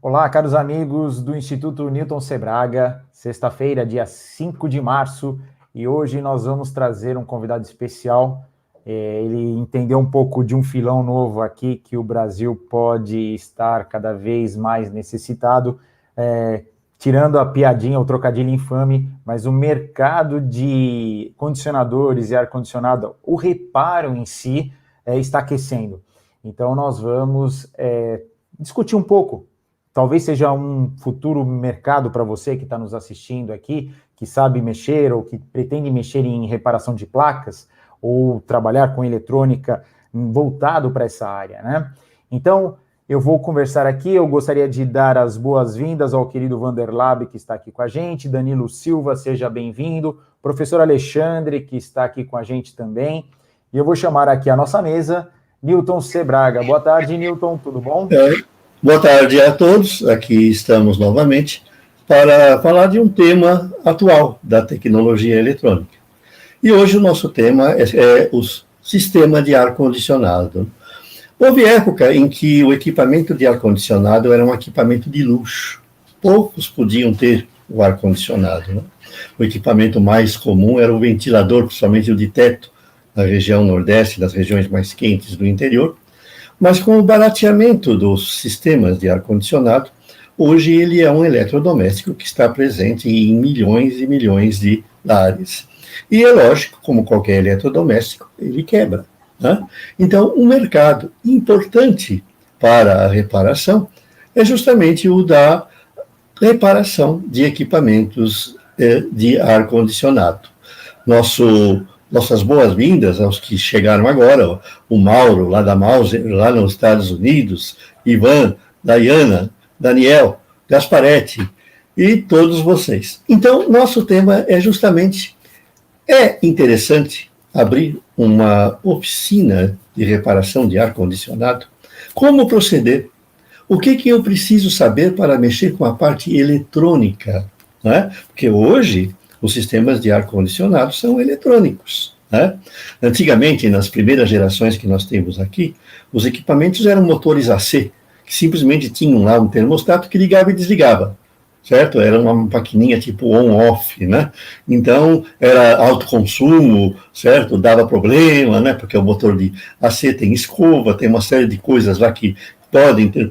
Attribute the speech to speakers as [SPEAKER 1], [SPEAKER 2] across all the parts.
[SPEAKER 1] Olá, caros amigos do Instituto Newton Sebraga, sexta-feira, dia 5 de março, e hoje nós vamos trazer um convidado especial. Ele entendeu um pouco de um filão novo aqui que o Brasil pode estar cada vez mais necessitado, tirando a piadinha, o trocadilho infame, mas o mercado de condicionadores e ar-condicionado, o reparo em si, está aquecendo. Então nós vamos discutir um pouco. Talvez seja um futuro mercado para você que está nos assistindo aqui, que sabe mexer ou que pretende mexer em reparação de placas ou trabalhar com eletrônica voltado para essa área, né? Então, eu vou conversar aqui, eu gostaria de dar as boas-vindas ao querido Vanderlab, que está aqui com a gente, Danilo Silva, seja bem-vindo, professor Alexandre, que está aqui com a gente também, e eu vou chamar aqui a nossa mesa, Newton Sebraga. Boa tarde, Newton, tudo bom?
[SPEAKER 2] Boa tarde a todos, aqui estamos novamente para falar de um tema atual da tecnologia eletrônica. E hoje o nosso tema é o sistema de ar-condicionado. Houve época em que o equipamento de ar-condicionado era um equipamento de luxo. Poucos podiam ter o ar-condicionado, né? O equipamento mais comum era o ventilador, principalmente o de teto, na região nordeste, nas regiões mais quentes do interior. Mas com o barateamento dos sistemas de ar-condicionado, hoje ele é um eletrodoméstico que está presente em milhões e milhões de lares. E é lógico, como qualquer eletrodoméstico, ele quebra, né? Então, um mercado importante para a reparação é justamente o da reparação de equipamentos de ar-condicionado. Nossas boas-vindas aos que chegaram agora, o Mauro, lá da Mauser, lá nos Estados Unidos, Ivan, Dayana, Daniel, Gasparetti e todos vocês. Então, nosso tema é justamente, é interessante abrir uma oficina de reparação de ar-condicionado? Como proceder? O que eu preciso saber para mexer com a parte eletrônica, né? Porque hoje os sistemas de ar-condicionado são eletrônicos, né? Antigamente, nas primeiras gerações que nós temos aqui, os equipamentos eram motores AC, que simplesmente tinham lá um termostato que ligava e desligava, certo? Era uma maquininha tipo on-off, né? Então, era alto consumo, certo? Dava problema, né? Porque o motor de AC tem escova, tem uma série de coisas lá que podem ter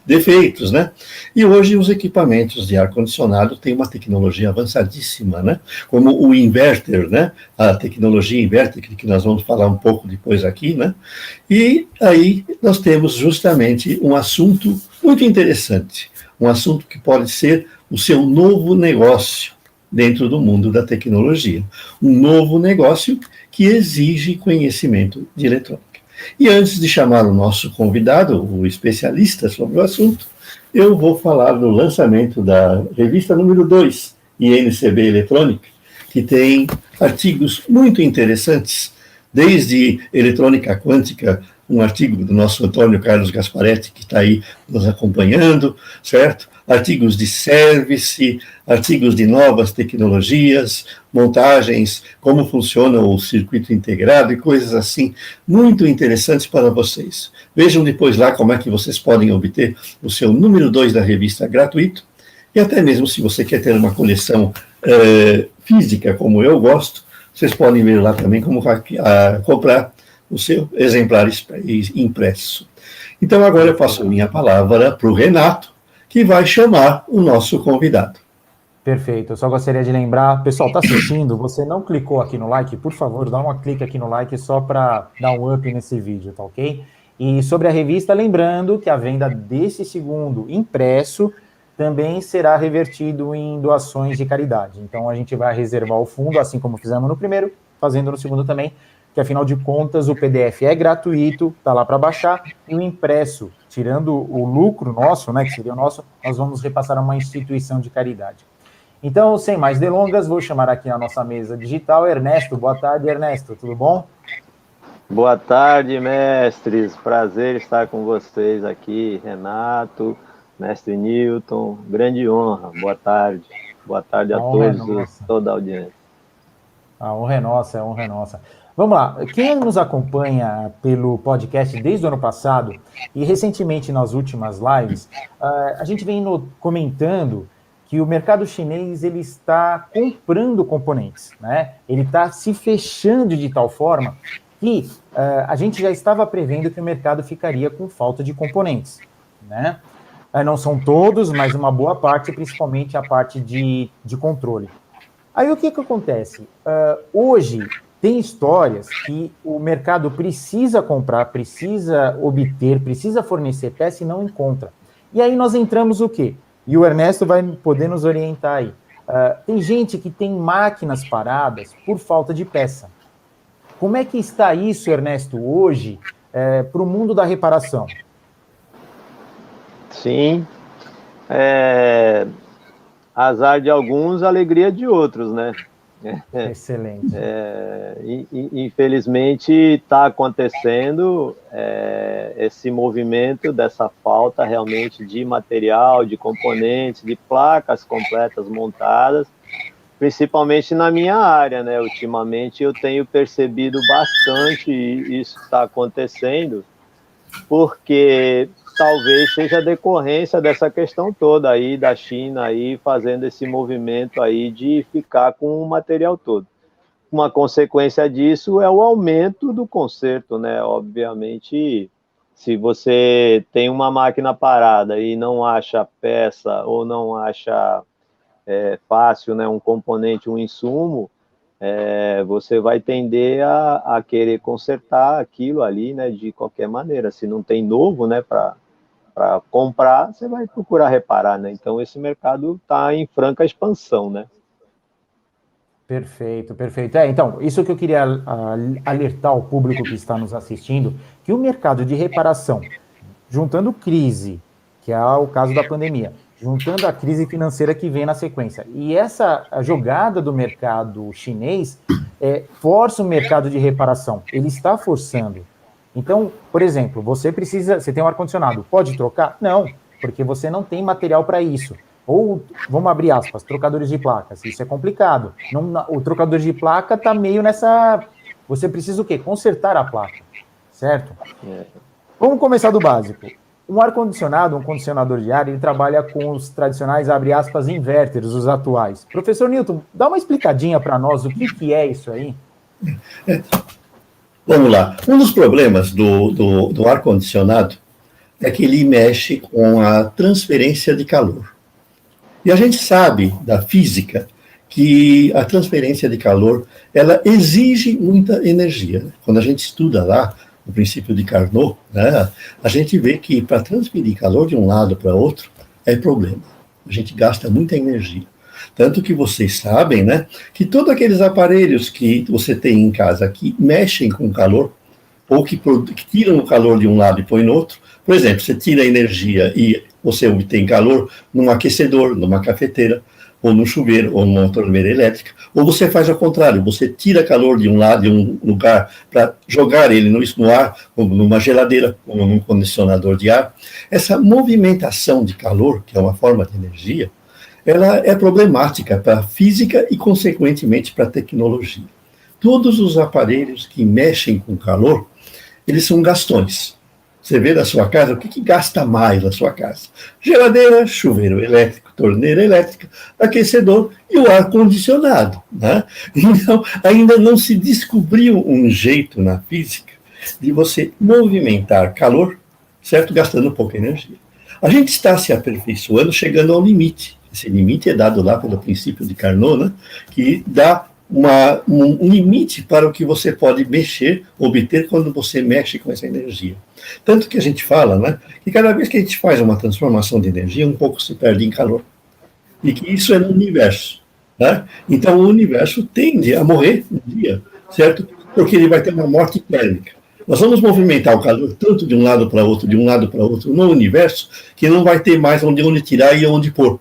[SPEAKER 2] defeitos, né? E hoje os equipamentos de ar-condicionado têm uma tecnologia avançadíssima, né? Como o inverter, né? A tecnologia inverter, que nós vamos falar um pouco depois aqui, né? E aí nós temos justamente um assunto muito interessante, um assunto que pode ser o seu novo negócio dentro do mundo da tecnologia. Um novo negócio que exige conhecimento de eletrônica. E antes de chamar o nosso convidado, o especialista sobre o assunto, eu vou falar do lançamento da revista número 2, INCB Eletrônica, que tem artigos muito interessantes, desde eletrônica quântica, um artigo do nosso Antônio Carlos Gasparetti, que está aí nos acompanhando, certo? Artigos de service, artigos de novas tecnologias, montagens, como funciona o circuito integrado e coisas assim, muito interessantes para vocês. Vejam depois lá como é que vocês podem obter o seu número 2 da revista gratuito, e até mesmo se você quer ter uma coleção física, como eu gosto, vocês podem ver lá também como comprar o seu exemplar impresso. Então, agora eu passo a minha palavra para o Renato, que vai chamar o nosso convidado.
[SPEAKER 1] Perfeito, eu só gostaria de lembrar, pessoal, está assistindo, você não clicou aqui no like, por favor, dá uma clique aqui no like só para dar um up nesse vídeo, tá ok? E sobre a revista, lembrando que a venda desse segundo impresso também será revertido em doações de caridade. Então, a gente vai reservar o fundo, assim como fizemos no primeiro, fazendo no segundo também, que afinal de contas o PDF é gratuito, está lá para baixar, e o impresso, tirando o lucro nosso, né, que seria o nosso, nós vamos repassar a uma instituição de caridade. Então, sem mais delongas, vou chamar aqui na nossa mesa digital Ernesto. Boa tarde, Ernesto, tudo bom?
[SPEAKER 3] Boa tarde, mestres. Prazer estar com vocês aqui, Renato, mestre Newton, grande honra. Boa tarde. Boa tarde a todos, toda a audiência.
[SPEAKER 1] A honra é nossa, a honra é nossa. Vamos lá. Quem nos acompanha pelo podcast desde o ano passado e recentemente nas últimas lives, a gente vem comentando que o mercado chinês ele está comprando componentes, né? Ele está se fechando de tal forma que a gente já estava prevendo que o mercado ficaria com falta de componentes, né? Não são todos, mas uma boa parte, principalmente a parte de controle. Aí o que acontece? Hoje tem histórias que o mercado precisa comprar, precisa obter, precisa fornecer peça e não encontra. E aí nós entramos o quê? E o Ernesto vai poder nos orientar aí. Tem gente que tem máquinas paradas por falta de peça. Como é que está isso, Ernesto, hoje, para o mundo da reparação?
[SPEAKER 3] Sim. Azar de alguns, alegria de outros, né?
[SPEAKER 1] Excelente.
[SPEAKER 3] Infelizmente, está acontecendo esse movimento dessa falta realmente de material, de componentes, de placas completas montadas, principalmente na minha área, né? Ultimamente eu tenho percebido bastante isso está acontecendo, porque talvez seja decorrência dessa questão toda aí da China aí fazendo esse movimento aí de ficar com o material todo. Uma consequência disso é o aumento do conserto, né? Obviamente, se você tem uma máquina parada e não acha peça ou não acha fácil, né, um componente, um insumo, você vai tender a querer consertar aquilo ali, né, de qualquer maneira. Se não tem novo, né, para comprar, você vai procurar reparar, né? Então, esse mercado está em franca expansão, né?
[SPEAKER 1] Perfeito, perfeito. Então, isso que eu queria alertar o público que está nos assistindo, que o mercado de reparação, juntando crise, que é o caso da pandemia, juntando a crise financeira que vem na sequência, e essa jogada do mercado chinês força o mercado de reparação, ele está forçando. Então, por exemplo, você tem um ar-condicionado, pode trocar? Não, porque você não tem material para isso. Ou, vamos abrir aspas, trocadores de placas. Isso é complicado. O trocador de placa está meio nessa... Você precisa o quê? Consertar a placa, certo? Vamos começar do básico. Um ar-condicionado, um condicionador de ar, ele trabalha com os tradicionais, abre aspas, inverters, os atuais. Professor Newton, dá uma explicadinha para nós o que é isso aí?
[SPEAKER 2] Vamos lá. Um dos problemas do ar-condicionado é que ele mexe com a transferência de calor. E a gente sabe da física que a transferência de calor, ela exige muita energia. Quando a gente estuda lá o princípio de Carnot, né, a gente vê que para transferir calor de um lado para outro é problema. A gente gasta muita energia. Tanto que vocês sabem, né, que todos aqueles aparelhos que você tem em casa que mexem com calor, ou que tiram o calor de um lado e põem no outro, por exemplo, você tira a energia e você obtém calor num aquecedor, numa cafeteira, ou num chuveiro, ou numa torneira elétrica, ou você faz ao contrário, você tira calor de um lado, de um lugar, para jogar ele no ar, ou numa geladeira, ou num condicionador de ar. Essa movimentação de calor, que é uma forma de energia, ela é problemática para a física e, consequentemente, para a tecnologia. Todos os aparelhos que mexem com calor, eles são gastões. Você vê na sua casa, o que gasta mais na sua casa? Geladeira, chuveiro elétrico, torneira elétrica, aquecedor e o ar-condicionado, né? Então, ainda não se descobriu um jeito na física de você movimentar calor, certo? Gastando pouca energia. A gente está se aperfeiçoando, chegando ao limite. Esse limite é dado lá pelo princípio de Carnot, né? Que dá um limite para o que você pode mexer, obter quando você mexe com essa energia. Tanto que a gente fala, né, que cada vez que a gente faz uma transformação de energia, um pouco se perde em calor. E que isso é no universo. Né? Então o universo tende a morrer um dia, certo? Porque ele vai ter uma morte térmica. Nós vamos movimentar o calor tanto de um lado para outro, de um lado para outro, no universo, que não vai ter mais onde tirar e onde pôr.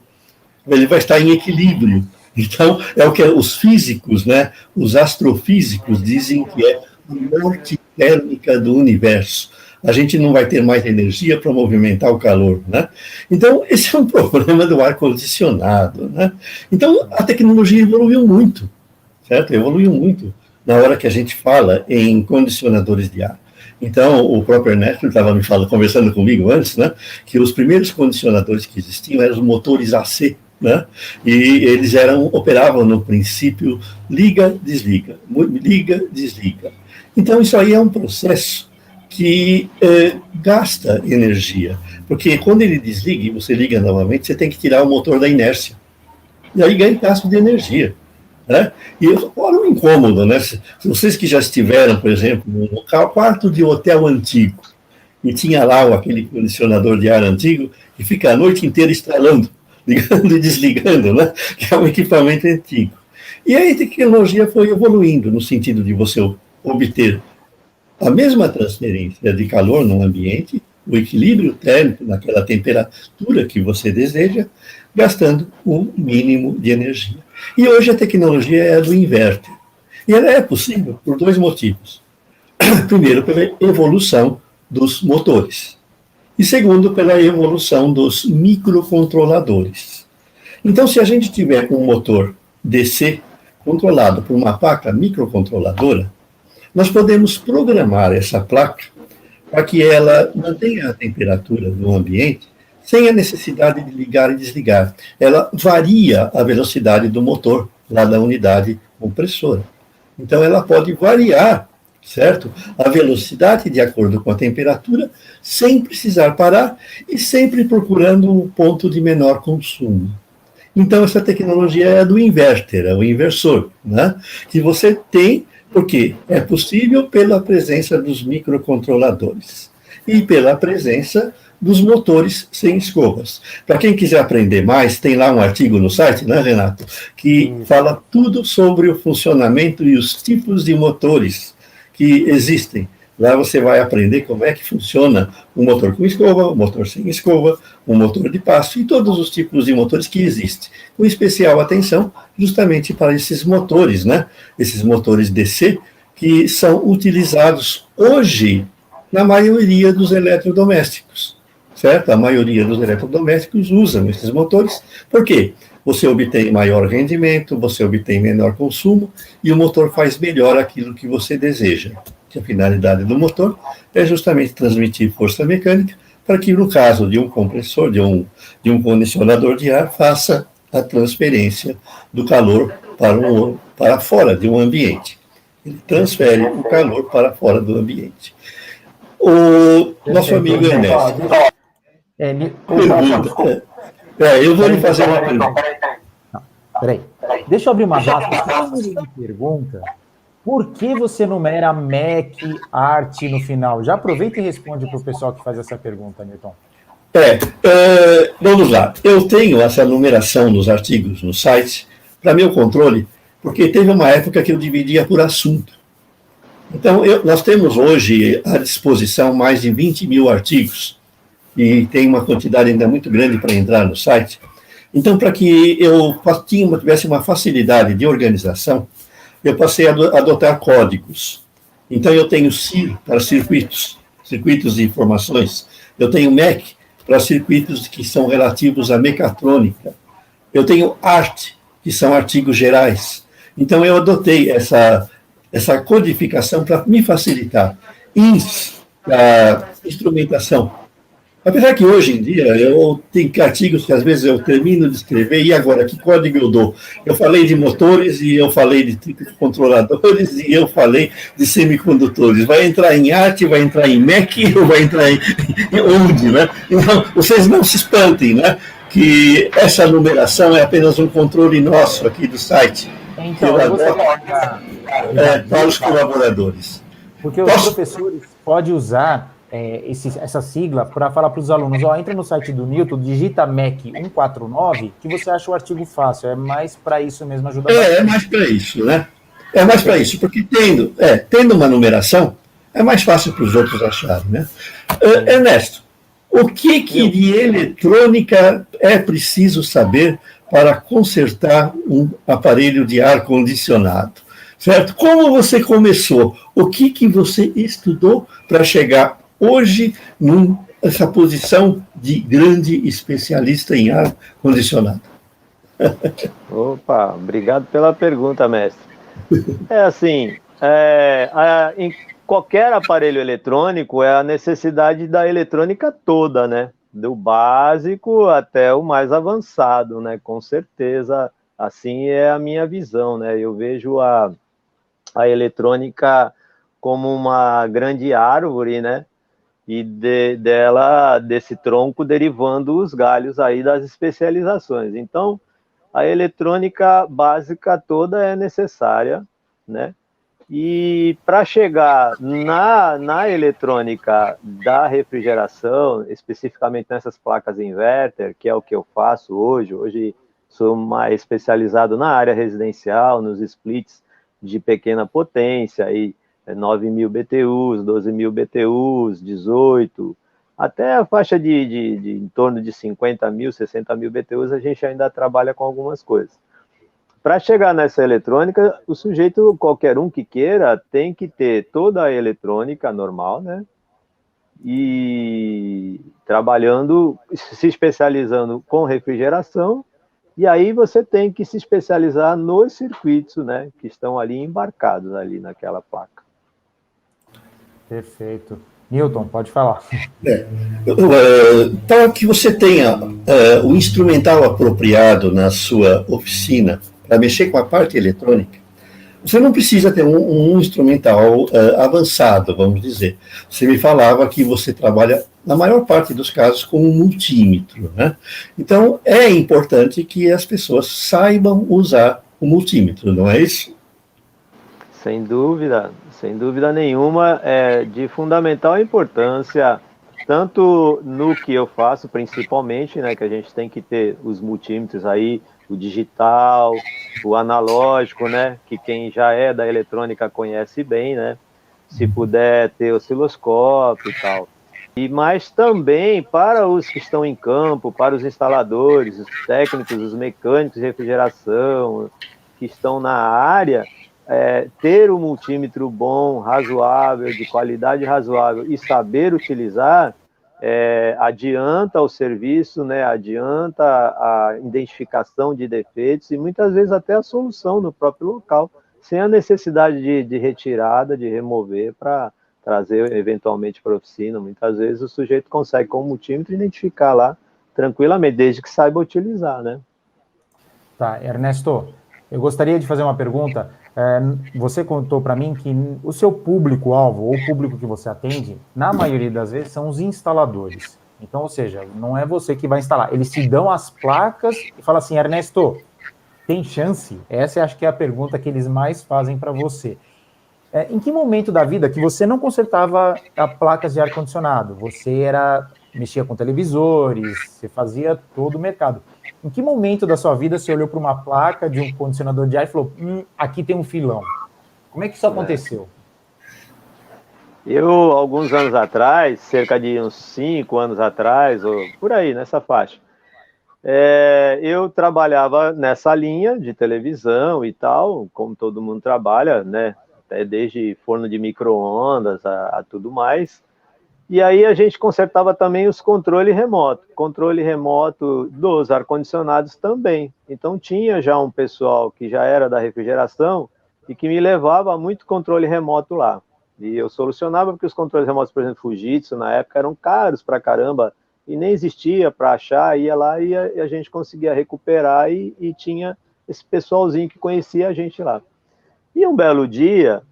[SPEAKER 2] Ele vai estar em equilíbrio. Então, é o que os físicos, né, os astrofísicos dizem que é a morte térmica do universo. A gente não vai ter mais energia para movimentar o calor, né? Então, esse é um problema do ar-condicionado, né? Então, a tecnologia evoluiu muito, certo? Evoluiu muito. na hora que a gente fala em condicionadores de ar. Então, o próprio Ernesto estava conversando comigo antes, né, que os primeiros condicionadores que existiam eram os motores AC, né, e eles operavam no princípio liga, desliga, desliga. Então, isso aí é um processo que gasta energia, porque quando ele desliga e você liga novamente, você tem que tirar o motor da inércia, e aí ganha gasto de energia. Né? E olha o incômodo, né? Se vocês que já estiveram, por exemplo, no quarto de hotel antigo, e tinha lá aquele condicionador de ar antigo, que fica a noite inteira estralando, ligando e desligando, né? Que é um equipamento antigo. E aí a tecnologia foi evoluindo, no sentido de você obter a mesma transferência de calor no ambiente, o equilíbrio térmico naquela temperatura que você deseja, gastando o mínimo de energia. E hoje a tecnologia é a do inverter. E ela é possível por dois motivos. Primeiro, pela evolução dos motores. E segundo, pela evolução dos microcontroladores. Então, se a gente tiver um motor DC controlado por uma placa microcontroladora, nós podemos programar essa placa para que ela mantenha a temperatura do ambiente sem a necessidade de ligar e desligar. Ela varia a velocidade do motor lá da unidade compressora. Então, ela pode variar, certo? A velocidade de acordo com a temperatura, sem precisar parar e sempre procurando um ponto de menor consumo. Então, essa tecnologia é do inverter, é o inversor, né? Que você tem, porque é possível pela presença dos microcontroladores e pela presença dos motores sem escovas. Para quem quiser aprender mais, tem lá um artigo no site, né, Renato, que fala tudo sobre o funcionamento e os tipos de motores que existem. Lá você vai aprender como é que funciona um motor com escova, um motor sem escova, um motor de passo e todos os tipos de motores que existem. Com especial atenção justamente para esses motores, né? Esses motores DC que são utilizados hoje na maioria dos eletrodomésticos. Certo? A maioria dos eletrodomésticos usam esses motores. Por quê? Você obtém maior rendimento, você obtém menor consumo e o motor faz melhor aquilo que você deseja. Que a finalidade do motor é justamente transmitir força mecânica para que, no caso de um compressor, de um condicionador de ar, faça a transferência do calor para fora de um ambiente. Ele transfere o calor para fora do ambiente. O nosso amigo Ernesto. Eu vou lhe fazer uma pergunta.
[SPEAKER 1] Peraí. Deixa eu abrir uma aspas. Quando ele me pergunta por que você numera Mac, Art no final? Já aproveita e responde para o pessoal que faz essa pergunta, Newton.
[SPEAKER 2] Vamos lá. Eu tenho essa numeração nos artigos no site para meu controle, porque teve uma época que eu dividia por assunto. Então, nós temos hoje à disposição mais de 20 mil artigos, e tem uma quantidade ainda muito grande para entrar no site. Então, para que eu tivesse uma facilidade de organização, eu passei a adotar códigos. Então, eu tenho CIR para circuitos de informações. Eu tenho MEC para circuitos que são relativos à mecatrônica. Eu tenho ART, que são artigos gerais. Então, eu adotei essa codificação para me facilitar. INS, a instrumentação. Apesar que hoje em dia eu tenho artigos que às vezes eu termino de escrever e agora que código eu dou? Eu falei de motores e eu falei de controladores e eu falei de semicondutores. Vai entrar em ART, vai entrar em MEC ou vai entrar em onde, né? Então, vocês não se espantem, né? Que essa numeração é apenas um controle nosso aqui do site.
[SPEAKER 1] Então,
[SPEAKER 2] para os colaboradores.
[SPEAKER 1] Porque os professores podem usar essa sigla para falar para os alunos, entra no site do Newton, digita MEC 149, que você acha o artigo fácil. É mais para isso mesmo, ajuda bastante.
[SPEAKER 2] É mais para isso, né? É mais para isso, porque tendo uma numeração, é mais fácil para os outros acharem, né? Ernesto, o que de eletrônica é preciso saber para consertar um aparelho de ar-condicionado? Certo? Como você começou? O que você estudou para chegar hoje nessa posição de grande especialista em ar-condicionado?
[SPEAKER 3] Opa, obrigado pela pergunta, mestre. Assim, Em qualquer aparelho eletrônico é a necessidade da eletrônica toda, né? Do básico até o mais avançado, né? Com certeza, assim é a minha visão, né? Eu vejo a eletrônica como uma grande árvore, né? E desse tronco derivando os galhos aí das especializações. Então, a eletrônica básica toda é necessária, né? E para chegar na eletrônica da refrigeração, especificamente nessas placas inverter, que é o que eu faço hoje sou mais especializado na área residencial, nos splits de pequena potência, aí 9.000 BTUs, 12.000 BTUs, 18, até a faixa de em torno de 50.000, 60.000 BTUs, a gente ainda trabalha com algumas coisas. Para chegar nessa eletrônica, o sujeito, qualquer um que queira, tem que ter toda a eletrônica normal, né? E trabalhando, se especializando com refrigeração, e aí você tem que se especializar nos circuitos, né? Que estão ali embarcados ali naquela placa.
[SPEAKER 1] Perfeito. Newton, pode falar.
[SPEAKER 2] Para que você tenha o instrumental apropriado na sua oficina para mexer com a parte eletrônica, você não precisa ter um instrumental avançado, vamos dizer. Você me falava que você trabalha, na maior parte dos casos, com um multímetro, né? Então, é importante que as pessoas saibam usar o multímetro, não é isso?
[SPEAKER 3] Sem dúvida nenhuma, é de fundamental importância, tanto no que eu faço, principalmente, né, que a gente tem que ter os multímetros aí, o digital, o analógico, né, que quem já é da eletrônica conhece bem, né, se puder ter osciloscópio e tal. Mas também para os que estão em campo, para os instaladores, os técnicos, os mecânicos de refrigeração, que estão na área, ter um multímetro bom, razoável, de qualidade razoável e saber utilizar, adianta o serviço, né, adianta a identificação de defeitos e muitas vezes até a solução no próprio local, sem a necessidade de retirada, de remover para trazer eventualmente para a oficina. Muitas vezes o sujeito consegue com o multímetro identificar lá tranquilamente, desde que saiba utilizar, né?
[SPEAKER 1] Tá, Ernesto, eu gostaria de fazer uma pergunta. Você contou para mim que o seu público-alvo, ou o público que você atende, na maioria das vezes são os instaladores. Então, ou seja, não é você que vai instalar. Eles te dão as placas e falam assim, Ernesto, tem chance? Essa acho que é a pergunta que eles mais fazem para você. Em que momento da vida que você não consertava placas de ar-condicionado? Você mexia com televisores, você fazia todo o mercado. Em que momento da sua vida você olhou para uma placa de um condicionador de ar e falou, aqui tem um filão? Como é que isso aconteceu?
[SPEAKER 3] Eu, alguns anos atrás, cerca de uns 5 anos atrás, ou por aí, nessa faixa, eu trabalhava nessa linha de televisão e tal, como todo mundo trabalha, né? Até desde forno de micro-ondas a tudo mais. E aí a gente consertava também os controle remoto dos ar-condicionados também. Então tinha já um pessoal que já era da refrigeração e que me levava muito controle remoto lá. E eu solucionava porque os controles remotos, por exemplo, Fujitsu, na época eram caros pra caramba e nem existia para achar, ia lá e a gente conseguia recuperar e tinha esse pessoalzinho que conhecia a gente lá. E um belo dia,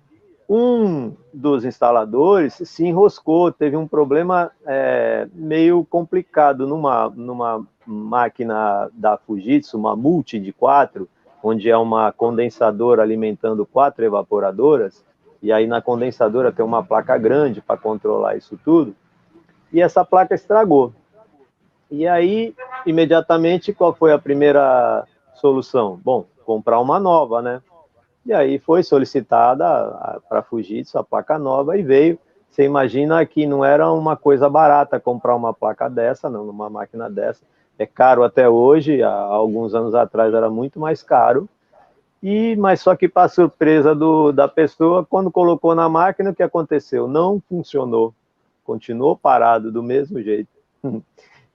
[SPEAKER 3] um dos instaladores se enroscou, teve um problema meio complicado numa máquina da Fujitsu, uma multi de 4, onde é uma condensadora alimentando 4 evaporadoras, e aí na condensadora tem uma placa grande para controlar isso tudo, e essa placa estragou. E aí, imediatamente, qual foi a primeira solução? Bom, comprar uma nova, né? E aí foi solicitada para a Fujitsu a placa nova e veio. Você imagina que não era uma coisa barata comprar uma placa dessa, não, uma máquina dessa. É caro até hoje, há alguns anos atrás era muito mais caro. Mas só que para surpresa da pessoa, quando colocou na máquina, o que aconteceu? Não funcionou. Continuou parado do mesmo jeito.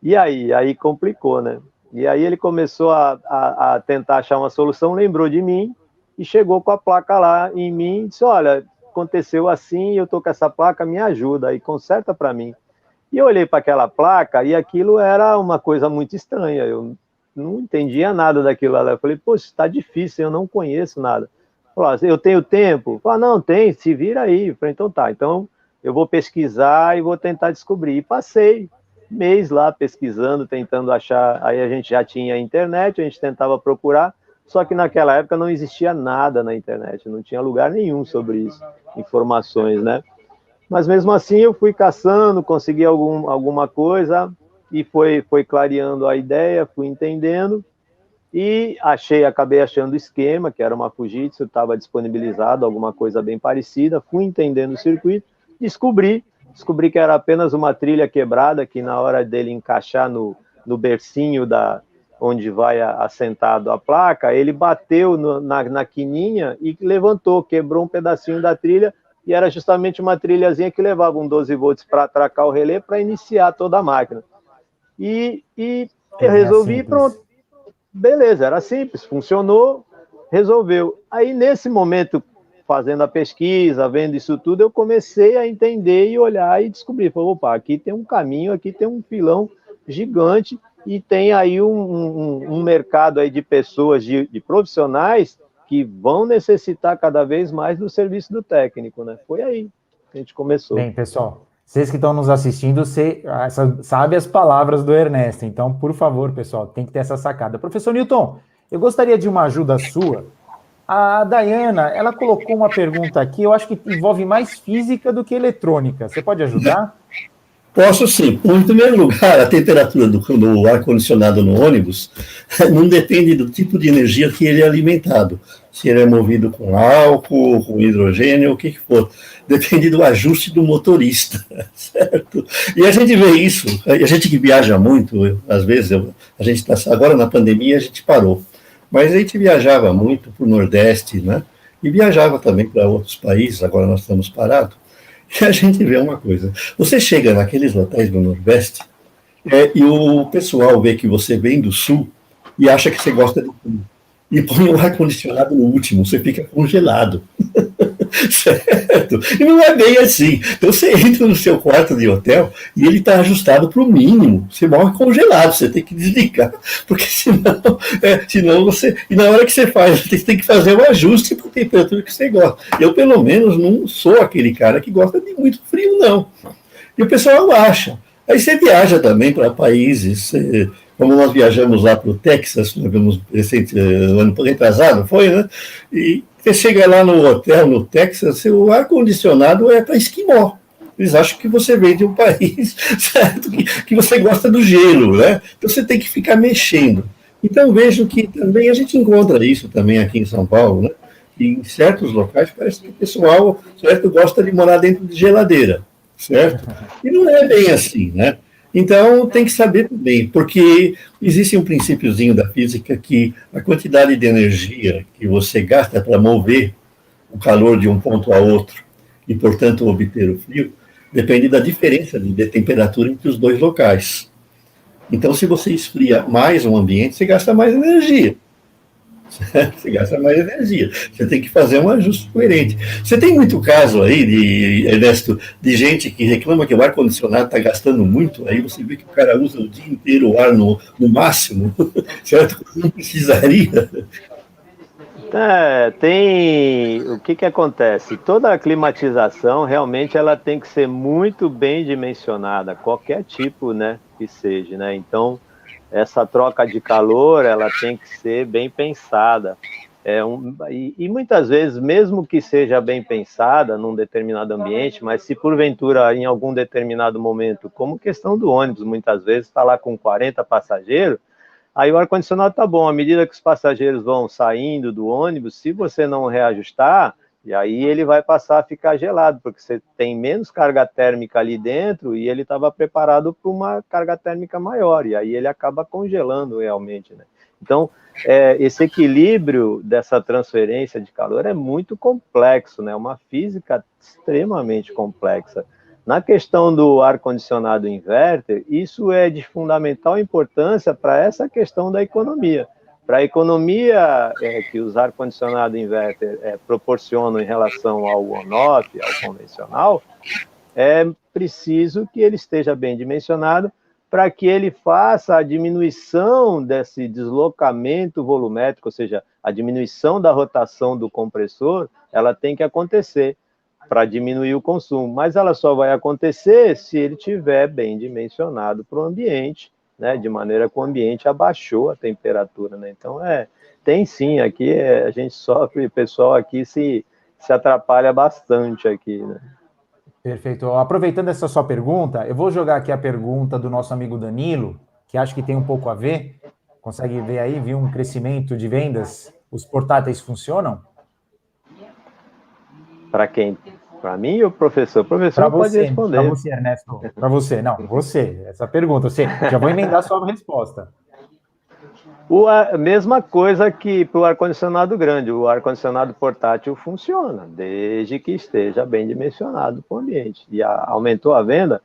[SPEAKER 3] E aí complicou, né? E aí ele começou a tentar achar uma solução, lembrou de mim, e chegou com a placa lá em mim e disse, olha, aconteceu assim, eu estou com essa placa, me ajuda aí, conserta para mim. E eu olhei para aquela placa e aquilo era uma coisa muito estranha, eu não entendia nada daquilo lá. Eu falei, poxa, está difícil, eu não conheço nada. Falei, eu tenho tempo? Falei, não, tem, se vira aí. Eu falei, então tá, então eu vou pesquisar e vou tentar descobrir. E passei mês lá pesquisando, tentando achar, aí a gente já tinha a internet, a gente tentava procurar, só que naquela época não existia nada na internet, não tinha lugar nenhum sobre isso, informações, né? Mas mesmo assim eu fui caçando, consegui alguma coisa e foi clareando a ideia, fui entendendo e acabei achando o esquema, que era uma Fujitsu, estava disponibilizado, alguma coisa bem parecida, fui entendendo o circuito, descobri que era apenas uma trilha quebrada, que na hora dele encaixar no bercinho onde vai assentado a placa, ele bateu na quininha e levantou, quebrou um pedacinho da trilha, e era justamente uma trilhazinha que levava um 12 volts para atracar o relé para iniciar toda a máquina. E eu resolvi, pronto, beleza, era simples, funcionou, resolveu. Aí, nesse momento, fazendo a pesquisa, vendo isso tudo, eu comecei a entender e olhar e descobrir, falei, opa, aqui tem um caminho, aqui tem um filão gigante e tem aí um mercado aí de pessoas, de profissionais que vão necessitar cada vez mais do serviço do técnico, né? Foi aí que a gente começou.
[SPEAKER 1] Bem, pessoal, vocês que estão nos assistindo, você sabe as palavras do Ernesto, então, por favor, pessoal, tem que ter essa sacada. Professor Newton, eu gostaria de uma ajuda sua. A Dayana, ela colocou uma pergunta aqui, eu acho que envolve mais física do que eletrônica. Você pode ajudar?
[SPEAKER 2] Posso sim. Em primeiro lugar, a temperatura do ar-condicionado no ônibus não depende do tipo de energia que ele é alimentado. Se ele é movido com álcool, com hidrogênio, o que for. Depende do ajuste do motorista, certo? E a gente vê isso, a gente que viaja muito, às vezes, a gente está agora na pandemia, a gente parou. Mas a gente viajava muito para o Nordeste, né? E viajava também para outros países, agora nós estamos parados. E a gente vê uma coisa, você chega naqueles hotéis do Nordeste e o pessoal vê que você vem do Sul e acha que você gosta de tudo. E põe o ar-condicionado no último, você fica congelado. Certo? E não é bem assim. Então você entra no seu quarto de hotel e ele está ajustado para o mínimo. Você morre congelado, você tem que desligar, porque senão você. E na hora que você faz, você tem que fazer o ajuste para a temperatura que você gosta. Eu, pelo menos, não sou aquele cara que gosta de muito frio, não. E o pessoal acha. Aí você viaja também para países, como nós viajamos lá para o Texas, nós vimos ano retrasado, foi, né? E você chega lá no hotel, no Texas, o ar-condicionado é para esquimó. Eles acham que você vem de um país, certo? Que você gosta do gelo, né? Então você tem que ficar mexendo. Então vejo que também a gente encontra isso também aqui em São Paulo, né? E em certos locais parece que o pessoal, certo, gosta de morar dentro de geladeira, certo? E não é bem assim, né? Então, tem que saber também, porque existe um princípiozinho da física que a quantidade de energia que você gasta para mover o calor de um ponto a outro e, portanto, obter o frio, depende da diferença de temperatura entre os dois locais. Então, se você esfria mais um ambiente, você gasta mais energia. Você gasta mais energia. Você tem que fazer um ajuste coerente. Você tem muito caso aí, Ernesto, de gente que reclama que o ar-condicionado está gastando muito, aí você vê que o cara usa o dia inteiro o ar no máximo, certo? Não precisaria.
[SPEAKER 3] O que acontece? Toda a climatização, realmente, ela tem que ser muito bem dimensionada, qualquer tipo, né, que seja, né? Então, essa troca de calor, ela tem que ser bem pensada. E muitas vezes, mesmo que seja bem pensada num determinado ambiente, mas se porventura, em algum determinado momento, como questão do ônibus, muitas vezes está lá com 40 passageiros, aí o ar-condicionado está bom, à medida que os passageiros vão saindo do ônibus, se você não reajustar, e aí ele vai passar a ficar gelado, porque você tem menos carga térmica ali dentro e ele estava preparado para uma carga térmica maior, e aí ele acaba congelando realmente, né? Então, esse equilíbrio dessa transferência de calor é muito complexo, né? Uma física extremamente complexa. Na questão do ar-condicionado inverter, isso é de fundamental importância para essa questão da economia, para a economia que os ar-condicionado inverter proporcionam em relação ao on-off, ao convencional, é preciso que ele esteja bem dimensionado para que ele faça a diminuição desse deslocamento volumétrico, ou seja, a diminuição da rotação do compressor, ela tem que acontecer para diminuir o consumo, mas ela só vai acontecer se ele estiver bem dimensionado para o ambiente, né, de maneira que o ambiente abaixou a temperatura, né? Então, tem sim, aqui a gente sofre, o pessoal aqui se atrapalha bastante aqui, né?
[SPEAKER 1] Perfeito. Aproveitando essa sua pergunta, eu vou jogar aqui a pergunta do nosso amigo Danilo, que acho que tem um pouco a ver. Consegue ver aí, viu um crescimento de vendas? Os portáteis funcionam?
[SPEAKER 3] Para quem? Para mim ou professor? O professor pode responder.
[SPEAKER 1] Para você, Ernesto. Para você, não, você. Essa pergunta, você. Já vou emendar a sua resposta.
[SPEAKER 3] A mesma coisa que para o ar-condicionado grande, o ar-condicionado portátil funciona, desde que esteja bem dimensionado para o ambiente. E aumentou a venda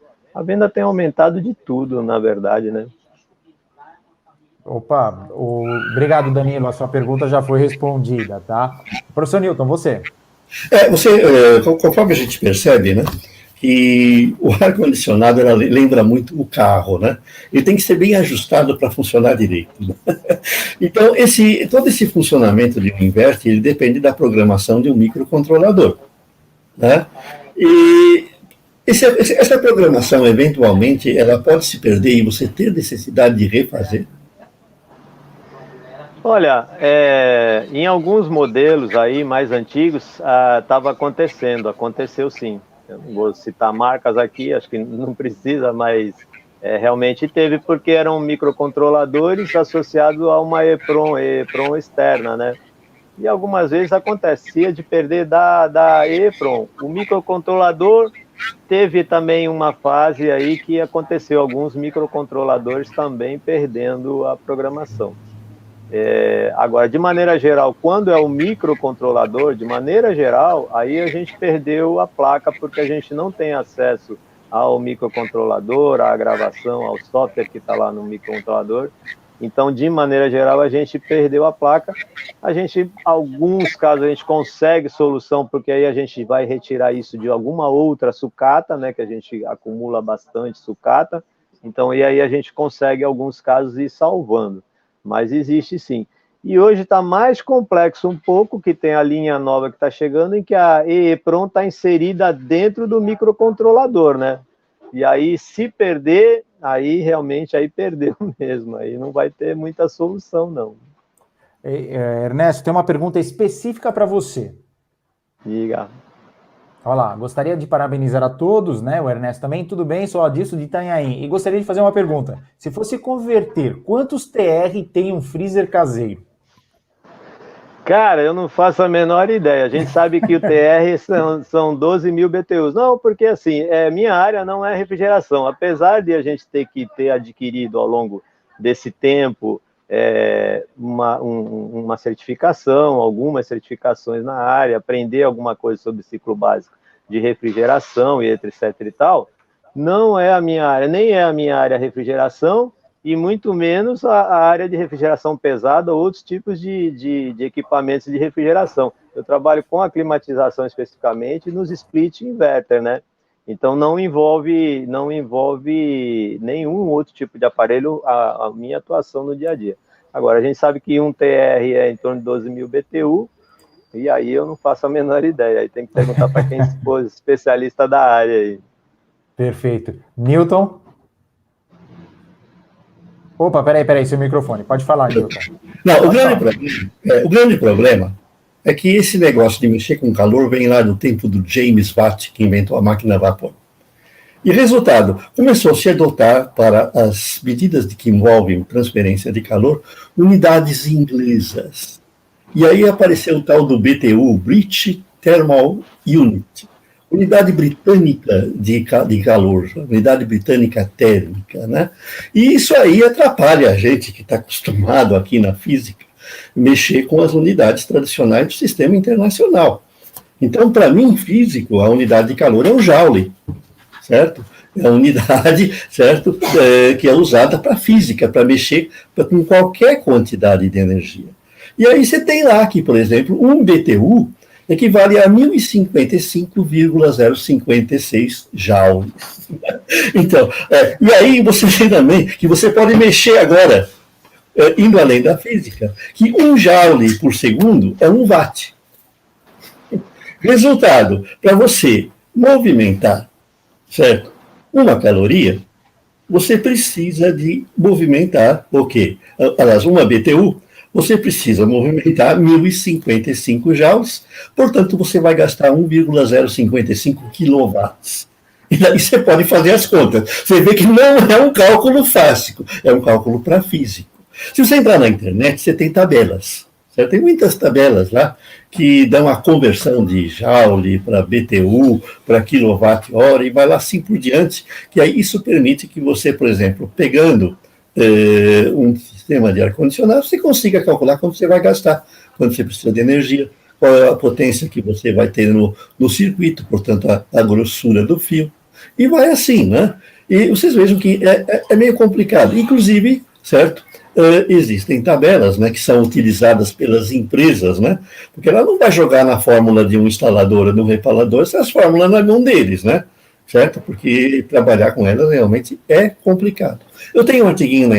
[SPEAKER 3] tem aumentado de tudo, na verdade, né?
[SPEAKER 1] Opa, obrigado, Danilo, a sua pergunta já foi respondida, tá? Professor Newton, você.
[SPEAKER 2] Conforme a gente percebe, né? E o ar-condicionado lembra muito o carro, né? Ele tem que ser bem ajustado para funcionar direito. Então, todo esse funcionamento de um inverter, ele depende da programação de um microcontrolador, né? E essa programação, eventualmente, ela pode se perder e você ter necessidade de refazer.
[SPEAKER 3] Olha, em alguns modelos aí mais antigos, aconteceu sim. Eu não vou citar marcas aqui, acho que não precisa, mas realmente teve, porque eram microcontroladores associados a uma EEPROM externa, né? E algumas vezes acontecia de perder da EEPROM. O microcontrolador teve também uma fase aí que aconteceu, alguns microcontroladores também perdendo a programação. Agora, de maneira geral, quando é o microcontrolador, de maneira geral, aí a gente perdeu a placa, porque a gente não tem acesso ao microcontrolador, à gravação, ao software que está lá no microcontrolador. Então, de maneira geral, a gente perdeu a placa. Alguns casos, a gente consegue solução, porque aí a gente vai retirar isso de alguma outra sucata, né, que a gente acumula bastante sucata. Então, e aí a gente consegue, em alguns casos, ir salvando. Mas existe sim. E hoje está mais complexo um pouco, que tem a linha nova que está chegando, em que a EEPROM está inserida dentro do microcontrolador, né? E aí, se perder, aí realmente perdeu mesmo, aí não vai ter muita solução, não.
[SPEAKER 1] Ernesto, tem uma pergunta específica para você.
[SPEAKER 3] Diga.
[SPEAKER 1] Olha lá, gostaria de parabenizar a todos, né? O Ernesto também, tudo bem, sou Adilson de Itanhaém. E gostaria de fazer uma pergunta. Se fosse converter, quantos TR tem um freezer caseiro?
[SPEAKER 3] Cara, eu não faço a menor ideia. A gente sabe que o TR são 12 mil BTUs. Não, porque assim, minha área não é refrigeração. Apesar de a gente ter adquirido ao longo desse tempo uma certificação, algumas certificações na área, aprender alguma coisa sobre ciclo básico de refrigeração e etc e tal, não é a minha área, nem é a minha área refrigeração, e muito menos a área de refrigeração pesada ou outros tipos de equipamentos de refrigeração. Eu trabalho com a climatização especificamente nos split inverter, né? Então não envolve nenhum outro tipo de aparelho a minha atuação no dia a dia. Agora, a gente sabe que um TR é em torno de 12 mil BTU, e aí eu não faço a menor ideia. Aí tem que perguntar para quem for especialista da área aí.
[SPEAKER 1] Perfeito. Newton? Opa, peraí, seu microfone. Pode falar, Newton.
[SPEAKER 2] Não, o grande problema é que esse negócio de mexer com calor vem lá do tempo do James Watt, que inventou a máquina a vapor. E resultado, começou-se a adotar para as medidas que envolvem transferência de calor, unidades inglesas. E aí apareceu o tal do BTU, British Thermal Unit, unidade britânica de calor, unidade britânica térmica, né? E isso aí atrapalha a gente que está acostumado aqui na física, mexer com as unidades tradicionais do sistema internacional. Então, para mim, físico, a unidade de calor é o Joule, certo? É a unidade, certo? Que é usada para física, para mexer com qualquer quantidade de energia. E aí você tem lá que, por exemplo, um BTU equivale a 1055,056 joules. Então, e aí você vê também que você pode mexer agora, indo além da física, que 1 joule por segundo é 1 watt. Resultado, para você movimentar, certo? Uma caloria, você precisa de movimentar o quê? Aliás, uma BTU, você precisa movimentar 1055 joules, portanto, você vai gastar 1,055 quilowatts. E daí você pode fazer as contas. Você vê que não é um cálculo fácil, é um cálculo para físico. Se você entrar na internet, você tem tabelas. Certo? Tem muitas tabelas lá que dão a conversão de joule para BTU, para quilowatt-hora, e vai lá assim por diante, que aí isso permite que você, por exemplo, pegando um sistema de ar-condicionado, você consiga calcular quanto você vai gastar, quanto você precisa de energia, qual é a potência que você vai ter no circuito, portanto, a grossura do fio, e vai assim, né? E vocês vejam que é meio complicado, inclusive, certo? Existem tabelas, né, que são utilizadas pelas empresas, né, porque ela não vai jogar na fórmula de um instalador ou de um reparador essas fórmulas na mão deles, né, certo? Porque trabalhar com elas realmente é complicado. Eu tenho um artiguinho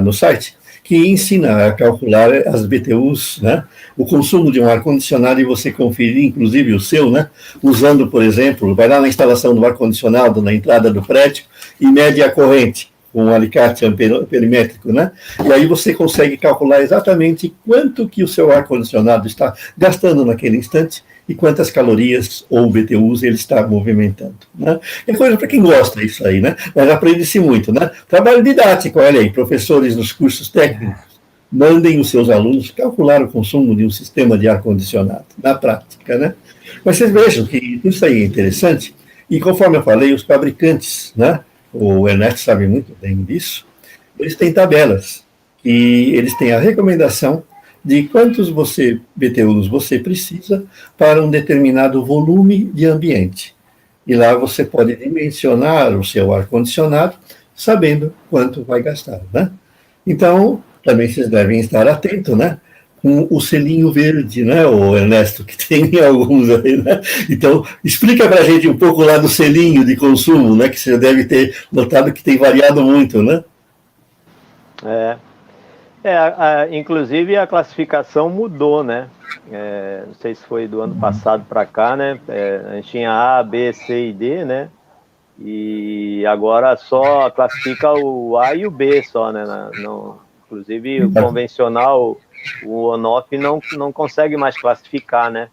[SPEAKER 2] no site que ensina a calcular as BTUs, né, o consumo de um ar-condicionado, e você conferir, inclusive, o seu, né, usando, por exemplo, vai lá na instalação do ar-condicionado, na entrada do prédio, e mede a corrente com um alicate perimétrico, né? E aí você consegue calcular exatamente quanto que o seu ar-condicionado está gastando naquele instante e quantas calorias ou BTUs ele está movimentando, né? É coisa para quem gosta isso aí, né? Mas aprende-se muito, né? Trabalho didático, olha aí, professores nos cursos técnicos, mandem os seus alunos calcular o consumo de um sistema de ar-condicionado, na prática, né? Mas vocês vejam que isso aí é interessante, e conforme eu falei, os fabricantes, né? O Ernesto sabe muito bem disso, eles têm tabelas, e eles têm a recomendação de quantos BTUs você precisa para um determinado volume de ambiente. E lá você pode dimensionar o seu ar-condicionado, sabendo quanto vai gastar, né? Então, também vocês devem estar atentos, né? Com o selinho verde, né, o Ernesto, que tem alguns aí, né? Então, explica para a gente um pouco lá do selinho de consumo, né, que você deve ter notado que tem variado muito, né?
[SPEAKER 3] Inclusive a classificação mudou, né? Não sei se foi do ano passado para cá, né? A gente tinha A, B, C e D, né? E agora só classifica o A e o B só, né? Inclusive o convencional, o on-off não consegue mais classificar, né?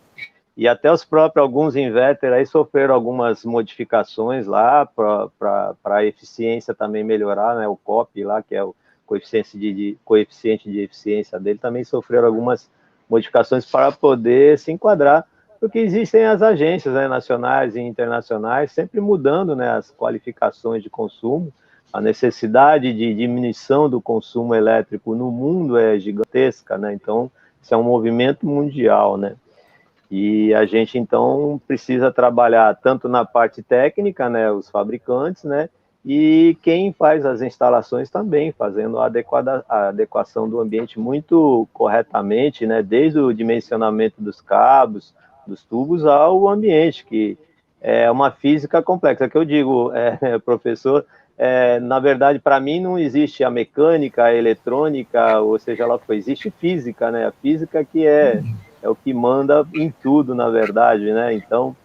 [SPEAKER 3] E até alguns inverter aí sofreram algumas modificações lá para a eficiência também melhorar, né? O COP lá, que é o coeficiente de eficiência dele, também sofreram algumas modificações para poder se enquadrar, porque existem as agências, né, nacionais e internacionais sempre mudando, né, as qualificações de consumo. A necessidade de diminuição do consumo elétrico no mundo é gigantesca, né? Então, isso é um movimento mundial, né? E a gente, então, precisa trabalhar tanto na parte técnica, né, os fabricantes, né, e quem faz as instalações também, fazendo a adequação do ambiente muito corretamente, né, desde o dimensionamento dos cabos, dos tubos, ao ambiente, que é uma física complexa, que eu digo, professor, na verdade, para mim, não existe a mecânica, a eletrônica, ou seja, ela existe física, né, a física que é o que manda em tudo, na verdade, né? Então,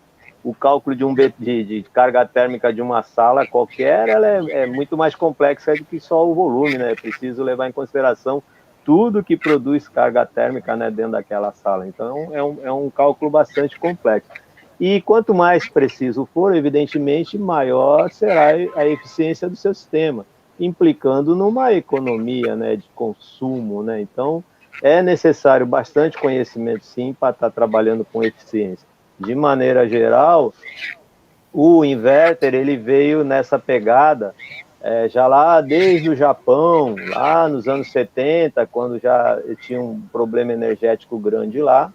[SPEAKER 3] o cálculo de carga térmica de uma sala qualquer, ela é muito mais complexa do que só o volume, né? É preciso levar em consideração tudo que produz carga térmica, né, dentro daquela sala. Então, é um cálculo bastante complexo. E quanto mais preciso for, evidentemente, maior será a eficiência do seu sistema, implicando numa economia, né, de consumo, né? Então, é necessário bastante conhecimento, sim, para estar trabalhando com eficiência. De maneira geral, o inverter ele veio nessa pegada já lá desde o Japão, lá nos anos 70, quando já tinha um problema energético grande lá,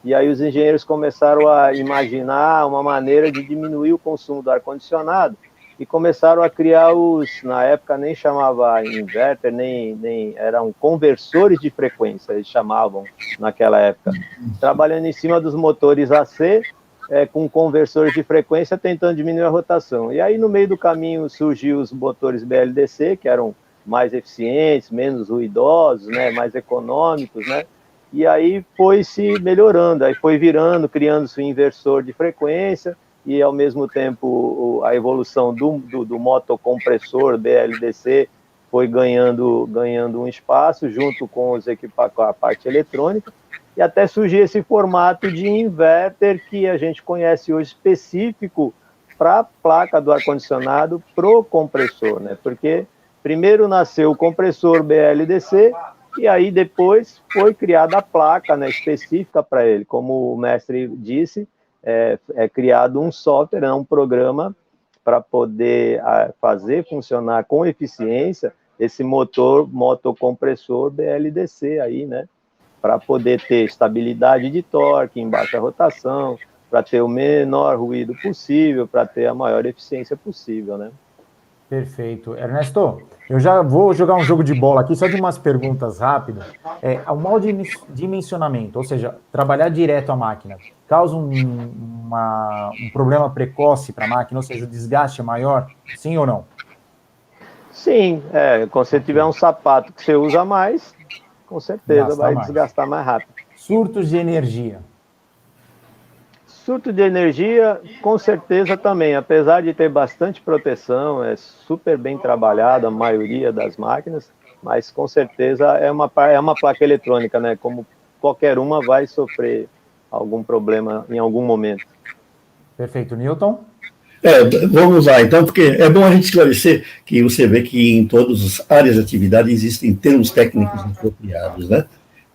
[SPEAKER 3] e aí os engenheiros começaram a imaginar uma maneira de diminuir o consumo do ar-condicionado, e começaram a criar na época nem chamava inverter, nem eram conversores de frequência, eles chamavam naquela época, trabalhando em cima dos motores AC, com conversores de frequência, tentando diminuir a rotação. E aí, no meio do caminho, surgiu os motores BLDC, que eram mais eficientes, menos ruidosos, né, mais econômicos, né? E aí foi se melhorando, aí foi virando, criando-se um inversor de frequência, e ao mesmo tempo a evolução do motocompressor BLDC foi ganhando um espaço junto com com a parte eletrônica, e até surgir esse formato de inverter que a gente conhece hoje, específico para a placa do ar-condicionado, pro compressor, né? Porque primeiro nasceu o compressor BLDC, e aí depois foi criada a placa, né, específica para ele. Como o mestre disse, é criado um software, um programa para poder fazer funcionar com eficiência esse motocompressor BLDC aí, né? Para poder ter estabilidade de torque em baixa rotação, para ter o menor ruído possível, para ter a maior eficiência possível, né?
[SPEAKER 1] Perfeito. Ernesto, eu já vou jogar um jogo de bola aqui, só de umas perguntas rápidas. O mau dimensionamento, ou seja, trabalhar direto a máquina, causa um problema precoce para a máquina, ou seja, o desgaste é maior, sim ou não?
[SPEAKER 3] Sim, quando você tiver um sapato que você usa mais, com certeza vai desgastar mais rápido.
[SPEAKER 1] Surtos de energia.
[SPEAKER 3] Surto de energia, com certeza também, apesar de ter bastante proteção, é super bem trabalhado a maioria das máquinas, mas com certeza é uma placa eletrônica, né? Como qualquer uma vai sofrer algum problema em algum momento.
[SPEAKER 1] Perfeito. Newton?
[SPEAKER 2] Vamos lá, então, porque é bom a gente esclarecer que você vê que em todas as áreas de atividade existem termos técnicos apropriados, né?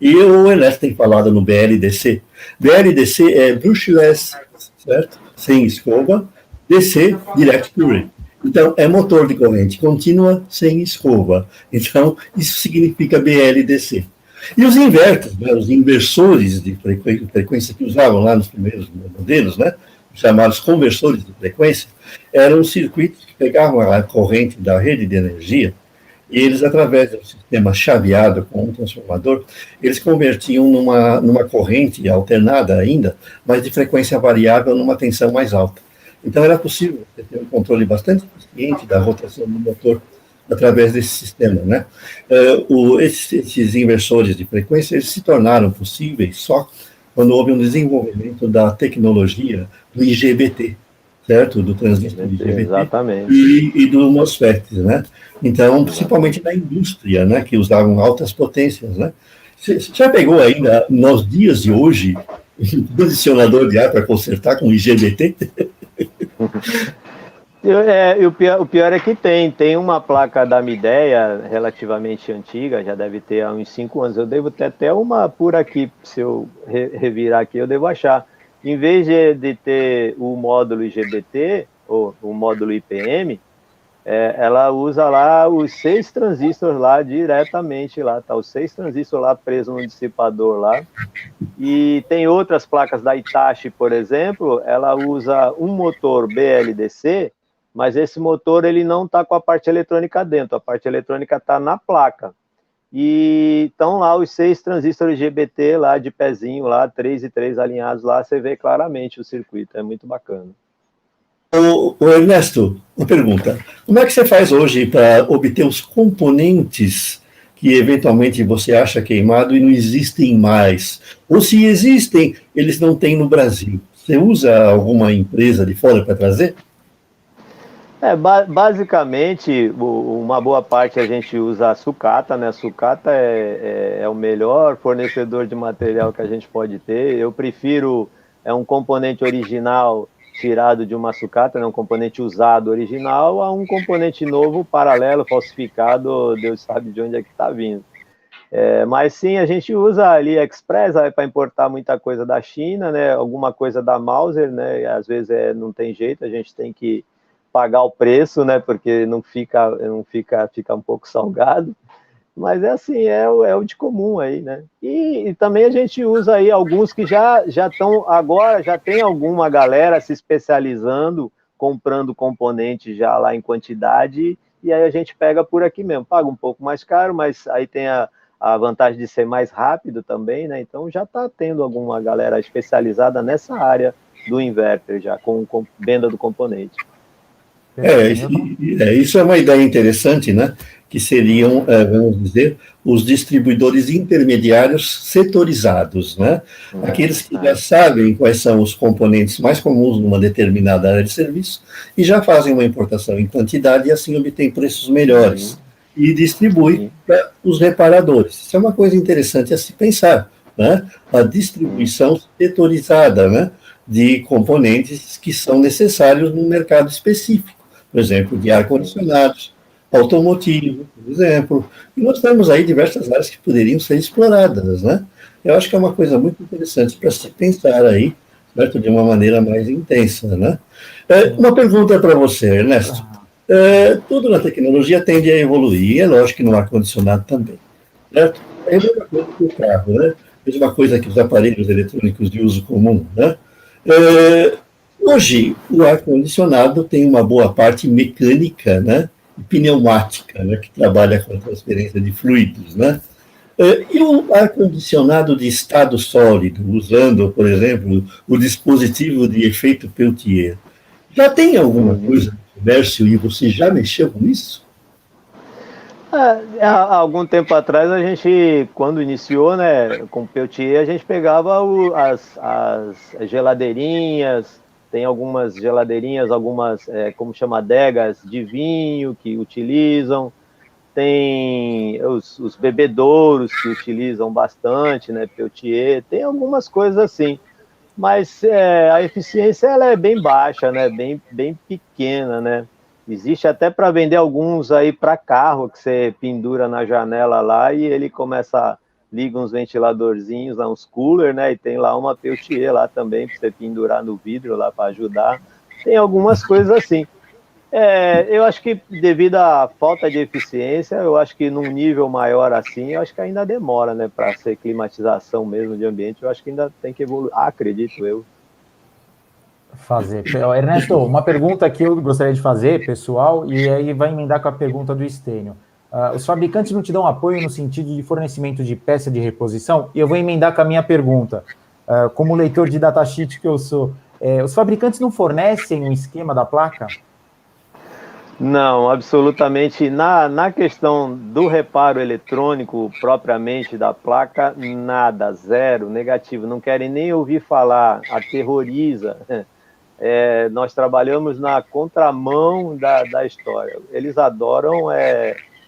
[SPEAKER 2] E o Ernesto tem falado no BLDC. BLDC é brushless, certo? Sem escova, DC, direct current. Então, é motor de corrente contínua sem escova. Então, isso significa BLDC. E os inverters, né, os inversores de frequência que usavam lá nos primeiros modelos, né, chamados conversores de frequência, eram circuitos que pegavam a corrente da rede de energia e eles, através do sistema chaveado com um transformador, eles convertiam numa corrente alternada ainda, mas de frequência variável numa tensão mais alta. Então, era possível ter um controle bastante eficiente da rotação do motor através desse sistema, né? Esses inversores de frequência, eles se tornaram possíveis só quando houve um desenvolvimento da tecnologia do IGBT, certo? Do transistor IGBT.
[SPEAKER 3] Exatamente.
[SPEAKER 2] E do MOSFET, né? Então, principalmente na indústria, né? Que usavam altas potências, né? Você já pegou ainda, nos dias de hoje, um condicionador de ar para consertar com IGBT?
[SPEAKER 3] O pior é que tem uma placa da Midea relativamente antiga, já deve ter há uns 5 anos, eu devo ter até uma por aqui, se eu revirar aqui, eu devo achar. Em vez de ter o módulo IGBT, ou o módulo IPM, ela usa lá os 6 transistores lá diretamente, lá tá os 6 transistores lá presos no dissipador lá. E tem outras placas da Hitachi, por exemplo, ela usa um motor BLDC, mas esse motor ele não está com a parte eletrônica dentro, a parte eletrônica está na placa. E estão lá os 6 transistores GBT lá de pezinho, lá 3 e 3 alinhados lá, você vê claramente o circuito, é muito bacana.
[SPEAKER 2] Ô Ernesto, uma pergunta. Como é que você faz hoje para obter os componentes que eventualmente você acha queimado e não existem mais? Ou se existem, eles não têm no Brasil. Você usa alguma empresa de fora para trazer?
[SPEAKER 3] Basicamente, uma boa parte a gente usa a sucata, né? A sucata é o melhor fornecedor de material que a gente pode ter. Eu prefiro um componente original tirado de uma sucata, né? Um componente usado original, a um componente novo, paralelo, falsificado, Deus sabe de onde é que está vindo. Mas sim, a gente usa a AliExpress para importar muita coisa da China, né? Alguma coisa da Mauser, né? E às vezes não tem jeito, a gente tem que pagar o preço, né? Porque fica um pouco salgado. Mas é assim, é o de comum aí, né? E também a gente usa aí alguns que já estão agora, já tem alguma galera se especializando comprando componente já lá em quantidade, e aí a gente pega por aqui mesmo, paga um pouco mais caro, mas aí tem a vantagem de ser mais rápido também, né? Então já está tendo alguma galera especializada nessa área do inverter, já com venda do componente.
[SPEAKER 2] Isso é uma ideia interessante, né? Que seriam, vamos dizer, os distribuidores intermediários setorizados, né? Aqueles que já sabem quais são os componentes mais comuns numa determinada área de serviço e já fazem uma importação em quantidade e assim obtêm preços melhores e distribui para os reparadores. Isso é uma coisa interessante a se pensar, né? A distribuição setorizada, né? De componentes que são necessários no mercado específico. Por exemplo, de ar-condicionados, automotivo, por exemplo. E nós temos aí diversas áreas que poderiam ser exploradas, né? Eu acho que é uma coisa muito interessante para se pensar aí, certo? De uma maneira mais intensa, né? Uma pergunta para você, Ernesto. Tudo na tecnologia tende a evoluir, e é lógico que no ar-condicionado também, certo? É a mesma coisa que o carro, né? A mesma coisa que os aparelhos eletrônicos de uso comum, né? Hoje, o ar-condicionado tem uma boa parte mecânica, né, e pneumática, né, que trabalha com a transferência de fluidos, né? E o ar-condicionado de estado sólido, usando, por exemplo, o dispositivo de efeito Peltier, já tem alguma coisa no comércio e você já mexeu com isso?
[SPEAKER 3] Há algum tempo atrás, a gente, quando iniciou, né, com o Peltier, a gente pegava as geladeirinhas, tem algumas geladeirinhas, algumas, como chama, adegas de vinho que utilizam, tem os bebedouros que utilizam bastante, né, Peltier, tem algumas coisas assim, mas a eficiência ela é bem baixa, né, bem pequena, né. Existe até para vender alguns aí para carro, que você pendura na janela lá e ele liga uns ventiladorzinhos, uns cooler, né? E tem lá uma Peltier lá também para você pendurar no vidro lá para ajudar. Tem algumas coisas assim. Eu acho que devido à falta de eficiência, eu acho que num nível maior assim, eu acho que ainda demora, né? Para ser climatização mesmo de ambiente, eu acho que ainda tem que evoluir, acredito eu.
[SPEAKER 1] Ernesto, uma pergunta que eu gostaria de fazer, pessoal, e aí vai emendar com a pergunta do Estênio. Os fabricantes não te dão apoio no sentido de fornecimento de peça de reposição? E eu vou emendar com a minha pergunta. Como leitor de datasheet que eu sou, os fabricantes não fornecem um esquema da placa?
[SPEAKER 3] Não, absolutamente. Na questão do reparo eletrônico, propriamente da placa, nada, zero, negativo. Não querem nem ouvir falar, aterroriza. Nós trabalhamos na contramão da história. Eles adoram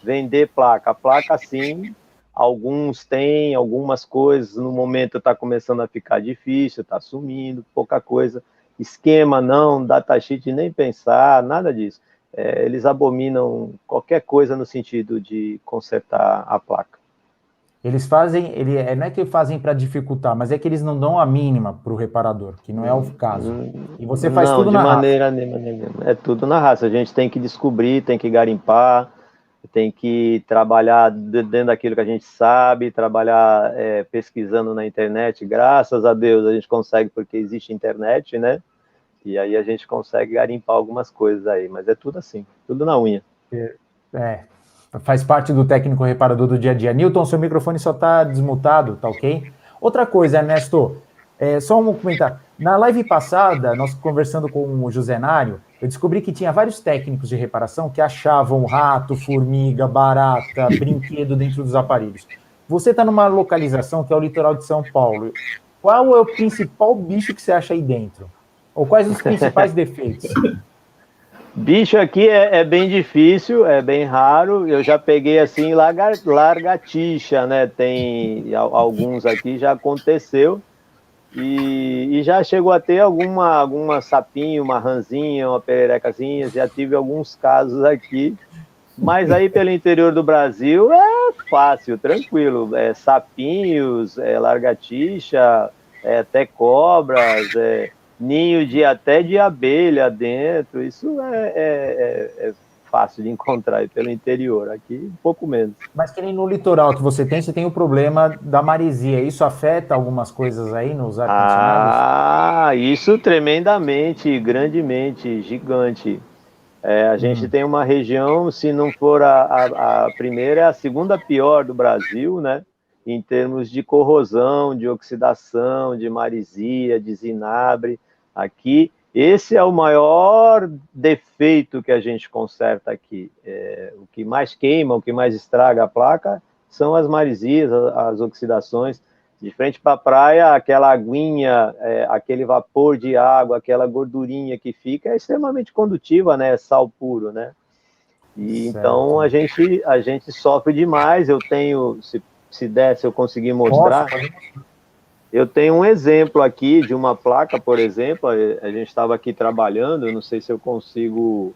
[SPEAKER 3] vender placa. A placa, sim, alguns têm algumas coisas, no momento está começando a ficar difícil, está sumindo, pouca coisa. Esquema não, datasheet nem pensar, nada disso. Eles abominam qualquer coisa no sentido de consertar a placa.
[SPEAKER 1] Eles fazem, não é que fazem para dificultar, mas é que eles não dão a mínima para o reparador, que não é o caso. E você faz tudo na raça.
[SPEAKER 3] Não, de maneira nenhuma. É tudo na raça. A gente tem que descobrir, tem que garimpar, tem que trabalhar dentro daquilo que a gente sabe, trabalhar pesquisando na internet. Graças a Deus a gente consegue, porque existe internet, né? E aí a gente consegue garimpar algumas coisas aí, mas é tudo assim, tudo na unha.
[SPEAKER 1] Faz parte do técnico reparador do dia a dia. Newton, seu microfone só está desmutado, tá ok? Outra coisa, Ernesto, só um comentário. Na live passada, nós conversando com o José Nário, eu descobri que tinha vários técnicos de reparação que achavam rato, formiga, barata, brinquedo dentro dos aparelhos. Você está numa localização que é o litoral de São Paulo. Qual é o principal bicho que você acha aí dentro? Ou quais os principais defeitos?
[SPEAKER 3] Bicho aqui é bem difícil, é bem raro. Eu já peguei assim largatixa, né? Tem alguns aqui, já aconteceu. E já chegou a ter alguma sapinho, uma ranzinha, uma pererecazinha. Já tive alguns casos aqui. Mas aí pelo interior do Brasil é fácil, tranquilo. Sapinhos, largatixa, até cobras, ninho até de abelha dentro, isso é fácil de encontrar aí pelo interior, aqui um pouco menos.
[SPEAKER 1] Mas que nem no litoral que você tem o problema da maresia. Isso afeta algumas coisas aí nos ar-condicionados?
[SPEAKER 3] Ah, isso tremendamente, grandemente, gigante. A gente tem uma região, se não for a primeira, é a segunda pior do Brasil, né? Em termos de corrosão, de oxidação, de maresia, de zinabre. Aqui, esse é o maior defeito que a gente conserta aqui. O que mais queima, o que mais estraga a placa são as maresias, as oxidações. De frente para a praia, aquela aguinha, aquele vapor de água, aquela gordurinha que fica é extremamente condutiva, né? É sal puro, né? E então a gente sofre demais. Eu tenho, se der, se eu conseguir mostrar, eu tenho um exemplo aqui de uma placa, por exemplo. A gente estava aqui trabalhando, eu não sei se eu consigo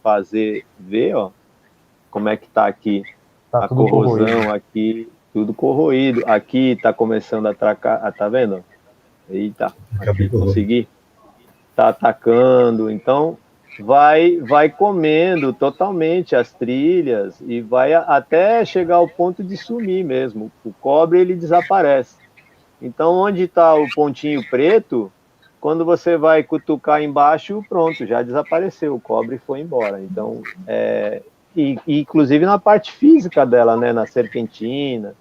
[SPEAKER 3] fazer ver, ó, como é que está aqui a corrosão corroído. Aqui. Tudo corroído. Aqui está começando a atracar. Tá vendo? Eita, aqui consegui. Está atacando. Então, vai comendo totalmente as trilhas e vai até chegar ao ponto de sumir mesmo. O cobre, ele desaparece. Então, onde está o pontinho preto, quando você vai cutucar embaixo, pronto, já desapareceu. O cobre foi embora. Então, e inclusive na parte física dela, né, na serpentina,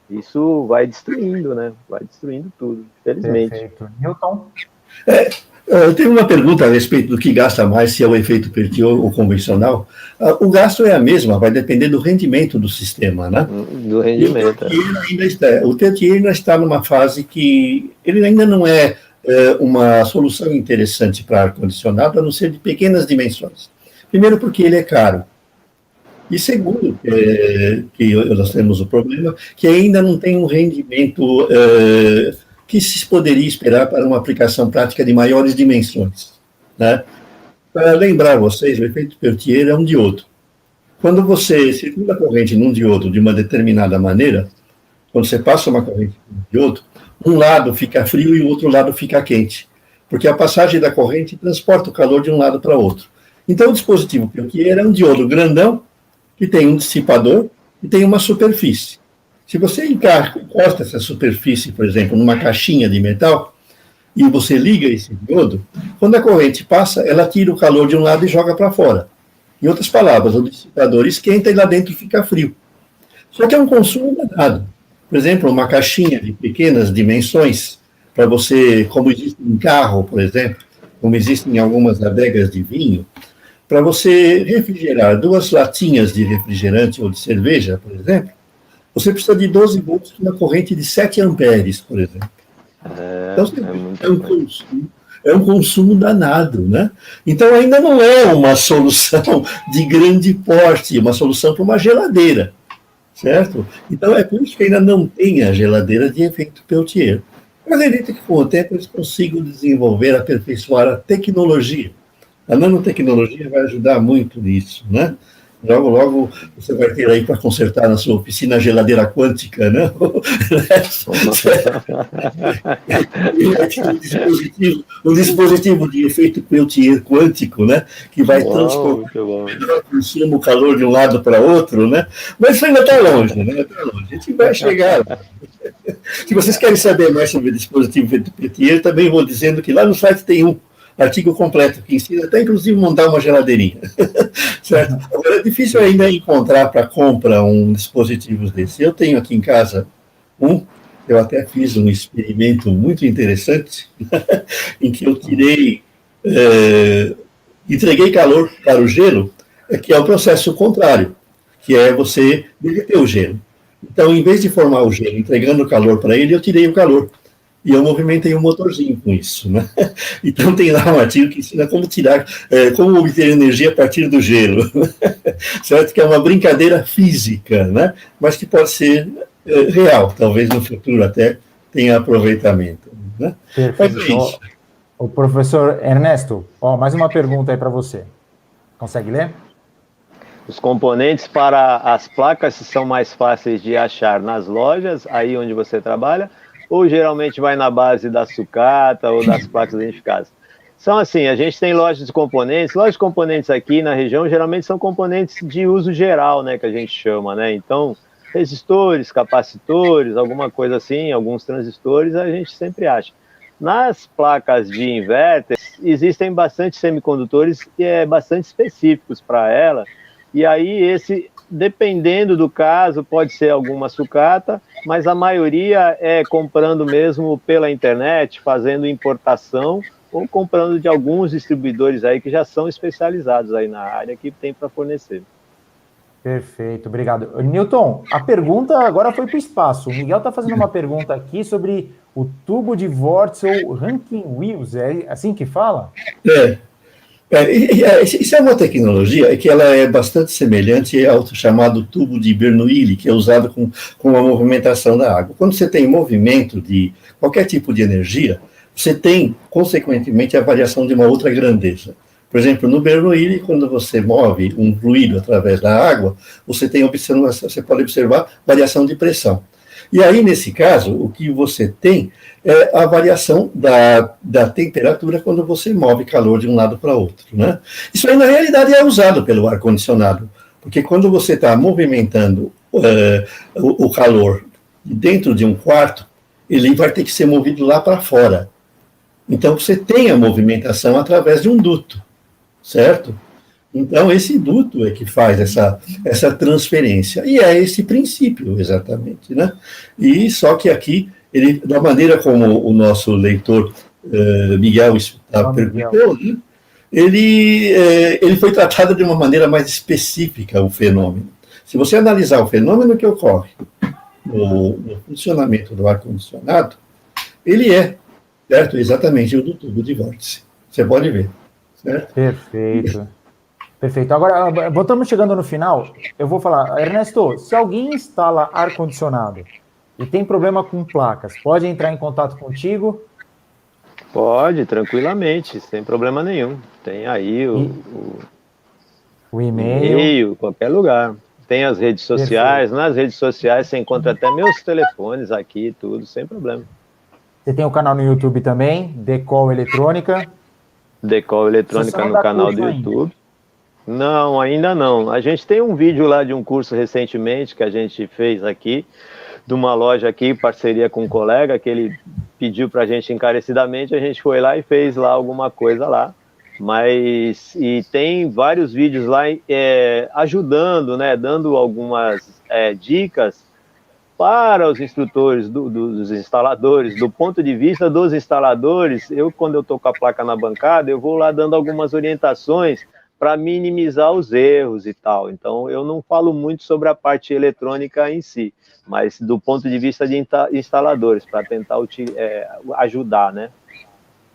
[SPEAKER 3] isso vai destruindo, né, vai destruindo tudo, infelizmente.
[SPEAKER 1] Perfeito. Newton?
[SPEAKER 2] Eu tenho uma pergunta a respeito do que gasta mais, se é o efeito Peltier ou convencional. O gasto é a mesma, vai depender do rendimento do sistema, né?
[SPEAKER 3] Do rendimento.
[SPEAKER 2] O Peltier ainda está numa fase que ele ainda não é uma solução interessante para ar-condicionado, a não ser de pequenas dimensões. Primeiro porque ele é caro. E segundo, que nós temos o problema, que ainda não tem um rendimento que se poderia esperar para uma aplicação prática de maiores dimensões, né? Para lembrar vocês, o efeito Peltier é um diodo. Quando você circula a corrente num diodo de uma determinada maneira, quando você passa uma corrente num diodo, um lado fica frio e o outro lado fica quente, porque a passagem da corrente transporta o calor de um lado para o outro. Então, o dispositivo Peltier é um diodo grandão, que tem um dissipador e tem uma superfície. Se você encosta essa superfície, por exemplo, numa caixinha de metal, e você liga esse diodo, quando a corrente passa, ela tira o calor de um lado e joga para fora. Em outras palavras, o dissipador esquenta e lá dentro fica frio. Só que é um consumo danado. Por exemplo, uma caixinha de pequenas dimensões, para você, como existe em carro, por exemplo, como existe em algumas adegas de vinho, para você refrigerar 2 latinhas de refrigerante ou de cerveja, por exemplo, você precisa de 12 volts com uma corrente de 7 amperes, por exemplo. Então, é um consumo danado, né? Então, ainda não é uma solução de grande porte, uma solução para uma geladeira, certo? Então, é por isso que ainda não tem a geladeira de efeito Peltier. Mas acredito que, com o tempo, eles consigam desenvolver, aperfeiçoar a tecnologia. A nanotecnologia vai ajudar muito nisso, né? Logo, logo, você vai ter aí para consertar na sua oficina a geladeira quântica, né? um dispositivo de efeito Peltier quântico, né? Que vai transportar o calor de um lado para outro, né? Mas isso ainda está longe, né? Está longe. A gente vai chegar. Se vocês querem saber mais sobre o dispositivo efeito Peltier, também vou dizendo que lá no site tem um artigo completo que ensina até, inclusive, montar uma geladeirinha. Certo? Agora, é difícil ainda encontrar para compra um dispositivo desse. Eu tenho aqui em casa eu até fiz um experimento muito interessante, em que eu entreguei calor para o gelo, que é o processo contrário, que é você derreter o gelo. Então, em vez de formar o gelo entregando calor para ele, eu tirei o calor. E eu movimentei um motorzinho com isso, né? Então tem lá um artigo que ensina como como obter energia a partir do gelo, certo? Que é uma brincadeira física, né? Mas que pode ser real, talvez no futuro até tenha aproveitamento, né? Mas é isso.
[SPEAKER 1] O professor Ernesto, mais uma pergunta aí para você. Consegue ler?
[SPEAKER 3] Os componentes para as placas são mais fáceis de achar nas lojas, aí onde você trabalha, ou geralmente vai na base da sucata ou das placas identificadas? São assim, a gente tem lojas de componentes. Lojas de componentes aqui na região geralmente são componentes de uso geral, né, que a gente chama, né? Então, resistores, capacitores, alguma coisa assim, alguns transistores, a gente sempre acha. Nas placas de inverter, existem bastante semicondutores bastante específicos para ela, e aí dependendo do caso, pode ser alguma sucata, mas a maioria é comprando mesmo pela internet, fazendo importação, ou comprando de alguns distribuidores aí que já são especializados aí na área que tem para fornecer.
[SPEAKER 1] Perfeito, obrigado. Newton, a pergunta agora foi para o espaço. O Miguel está fazendo uma pergunta aqui sobre o tubo de vórtice ou Rankin Wheels, é assim que fala?
[SPEAKER 2] Isso é uma tecnologia que ela é bastante semelhante ao chamado tubo de Bernoulli, que é usado com a movimentação da água. Quando você tem movimento de qualquer tipo de energia, você tem, consequentemente, a variação de uma outra grandeza. Por exemplo, no Bernoulli, quando você move um fluido através da água, você pode observar variação de pressão. E aí, nesse caso, o que você tem é a variação da temperatura quando você move calor de um lado para outro, né? Isso aí, na realidade, é usado pelo ar-condicionado, porque quando você está movimentando o calor dentro de um quarto, ele vai ter que ser movido lá para fora. Então, você tem a movimentação através de um duto, certo? Então, esse duto é que faz essa transferência. E é esse princípio, exatamente, né? E só que aqui, da maneira como o nosso leitor Miguel perguntou, né? Ele foi tratado de uma maneira mais específica, o fenômeno. Se você analisar o fenômeno que ocorre no funcionamento do ar-condicionado, ele é, certo? Exatamente o do tubo de vórtice. Você pode ver, certo?
[SPEAKER 1] Perfeito. Perfeito. Agora, estamos chegando no final, eu vou falar, Ernesto, se alguém instala ar-condicionado e tem problema com placas, pode entrar em contato contigo?
[SPEAKER 3] Pode, tranquilamente, sem problema nenhum. Tem aí
[SPEAKER 1] o e-mail,
[SPEAKER 3] qualquer lugar. Tem as redes sociais, nas redes sociais você encontra até meus telefones aqui, tudo, sem problema.
[SPEAKER 1] Você tem o canal no YouTube também, Decol Eletrônica?
[SPEAKER 3] Decol Eletrônica no canal do YouTube. Não, ainda não. A gente tem um vídeo lá de um curso recentemente que a gente fez aqui, de uma loja aqui, parceria com um colega, que ele pediu para a gente encarecidamente, a gente foi lá e fez lá alguma coisa lá. E tem vários vídeos lá ajudando, né, dando algumas dicas para os instrutores dos instaladores, do ponto de vista dos instaladores. Quando eu estou com a placa na bancada, eu vou lá dando algumas orientações para minimizar os erros e tal. Então, eu não falo muito sobre a parte eletrônica em si, mas do ponto de vista de instaladores, para tentar ajudar, né?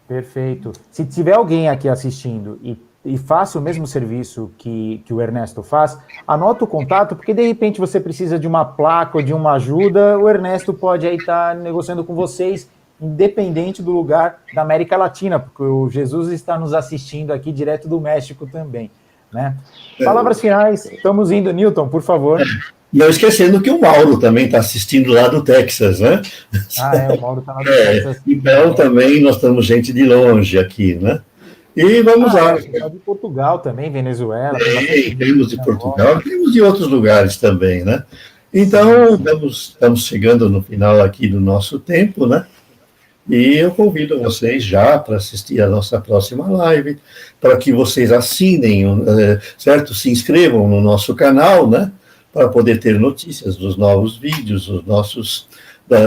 [SPEAKER 1] Perfeito. Se tiver alguém aqui assistindo e faça o mesmo serviço que o Ernesto faz, anota o contato, porque de repente você precisa de uma placa ou de uma ajuda, o Ernesto pode aí estar negociando com vocês, independente do lugar da América Latina, porque o Jesus está nos assistindo aqui direto do México também, né? Palavras finais, estamos indo, Newton, por favor.
[SPEAKER 2] Não esquecendo que o Mauro também está assistindo lá do Texas, né?
[SPEAKER 1] O Mauro está lá do Texas.
[SPEAKER 2] Então, também nós estamos gente de longe aqui, né? E vamos lá.
[SPEAKER 1] De Portugal também, Venezuela.
[SPEAKER 2] Temos de Portugal, temos de outros lugares também, né? Então, estamos chegando no final aqui do nosso tempo, né? E eu convido vocês já para assistir a nossa próxima live, para que vocês assinem, certo? Se inscrevam no nosso canal, né? Para poder ter notícias dos novos vídeos,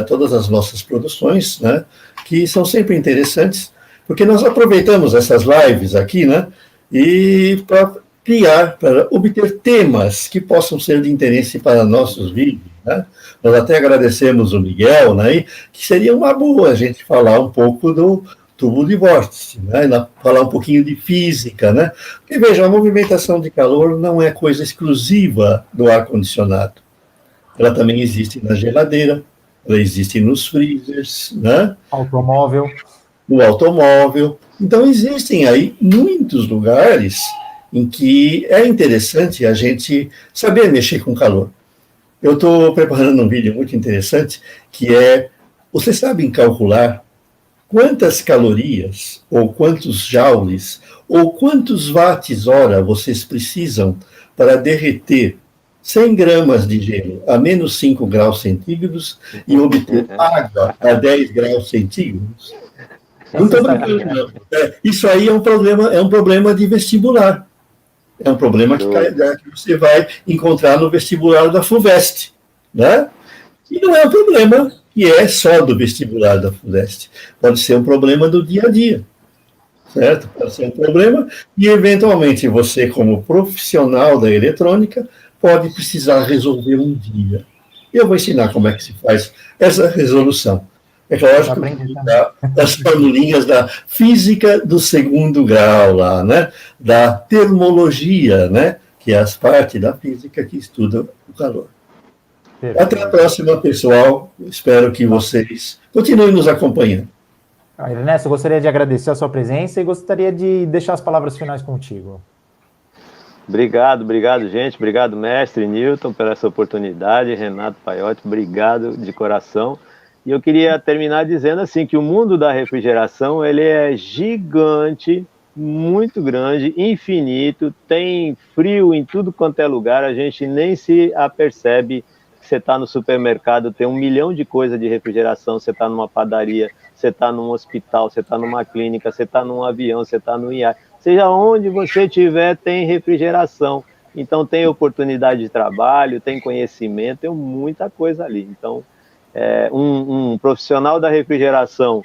[SPEAKER 2] todas as nossas produções, né? Que são sempre interessantes, porque nós aproveitamos essas lives aqui, né? E para obter temas que possam ser de interesse para nossos vídeos, né? Nós até agradecemos o Miguel, né? Que seria uma boa a gente falar um pouco do tubo de vórtice, né? Falar um pouquinho de física, né? Porque, veja, a movimentação de calor não é coisa exclusiva do ar-condicionado. Ela também existe na geladeira, ela existe nos freezers, né? No automóvel. Então, existem aí muitos lugares em que é interessante a gente saber mexer com calor. Eu estou preparando um vídeo muito interessante, que vocês sabem calcular quantas calorias, ou quantos joules, ou quantos watts-hora vocês precisam para derreter 100 gramas de gelo a menos 5 graus centígrados e obter água a 10 graus centígrados? Não estou brincando, não. Isso aí é um problema de vestibular. É um problema que você vai encontrar no vestibular da FUVEST, né? E não é um problema que é só do vestibular da FUVEST. Pode ser um problema do dia a dia, certo? Pode ser um problema e, eventualmente, você, como profissional da eletrônica, pode precisar resolver um dia. E eu vou ensinar como é que se faz essa resolução. É lógico que as formulinhas da física do segundo grau lá, né? Da termologia, né? Que é as partes da física que estudam o calor. Até a próxima, pessoal. Espero que vocês continuem nos acompanhando.
[SPEAKER 1] Ernesto, eu gostaria de agradecer a sua presença e gostaria de deixar as palavras finais contigo.
[SPEAKER 3] Obrigado, gente. Obrigado, mestre Newton, por essa oportunidade. Renato Paiotti, obrigado de coração. E eu queria terminar dizendo assim, que o mundo da refrigeração, ele é gigante, muito grande, infinito, tem frio em tudo quanto é lugar, a gente nem se apercebe que você está no supermercado, tem 1 milhão de coisas de refrigeração, você está numa padaria, você está num hospital, você está numa clínica, você está num avião, você está no iate, seja onde você estiver, tem refrigeração. Então tem oportunidade de trabalho, tem conhecimento, tem muita coisa ali. Então, um profissional da refrigeração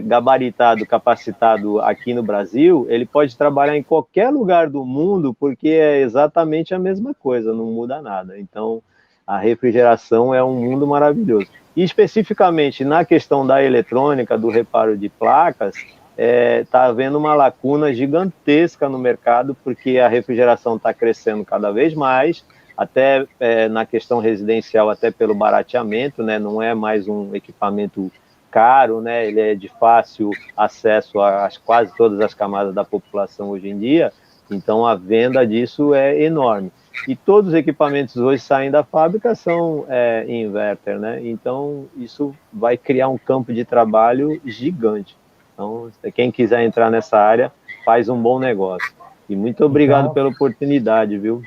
[SPEAKER 3] gabaritado, capacitado aqui no Brasil, ele pode trabalhar em qualquer lugar do mundo, porque é exatamente a mesma coisa, não muda nada. Então, a refrigeração é um mundo maravilhoso. E especificamente na questão da eletrônica, do reparo de placas, está havendo uma lacuna gigantesca no mercado, porque a refrigeração está crescendo cada vez mais, até na questão residencial, até pelo barateamento, né? Não é mais um equipamento caro, né? Ele é de fácil acesso a quase todas as camadas da população hoje em dia, então a venda disso é enorme. E todos os equipamentos hoje saem da fábrica são inverter, né? Então isso vai criar um campo de trabalho gigante. Então, quem quiser entrar nessa área, faz um bom negócio. E muito obrigado pela oportunidade, viu?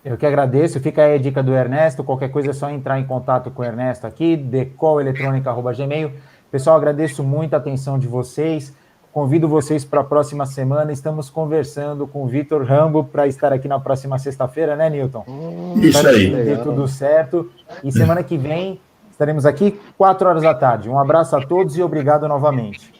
[SPEAKER 1] Eu que agradeço. Fica aí a dica do Ernesto. Qualquer coisa é só entrar em contato com o Ernesto aqui, decoleletronica@gmail. Pessoal, agradeço muito a atenção de vocês. Convido vocês para a próxima semana. Estamos conversando com o Vitor Rambo para estar aqui na próxima sexta-feira, né, Newton?
[SPEAKER 2] Isso aí.
[SPEAKER 1] Dê tudo certo. E semana que vem estaremos aqui 4 horas da tarde. Um abraço a todos e obrigado novamente.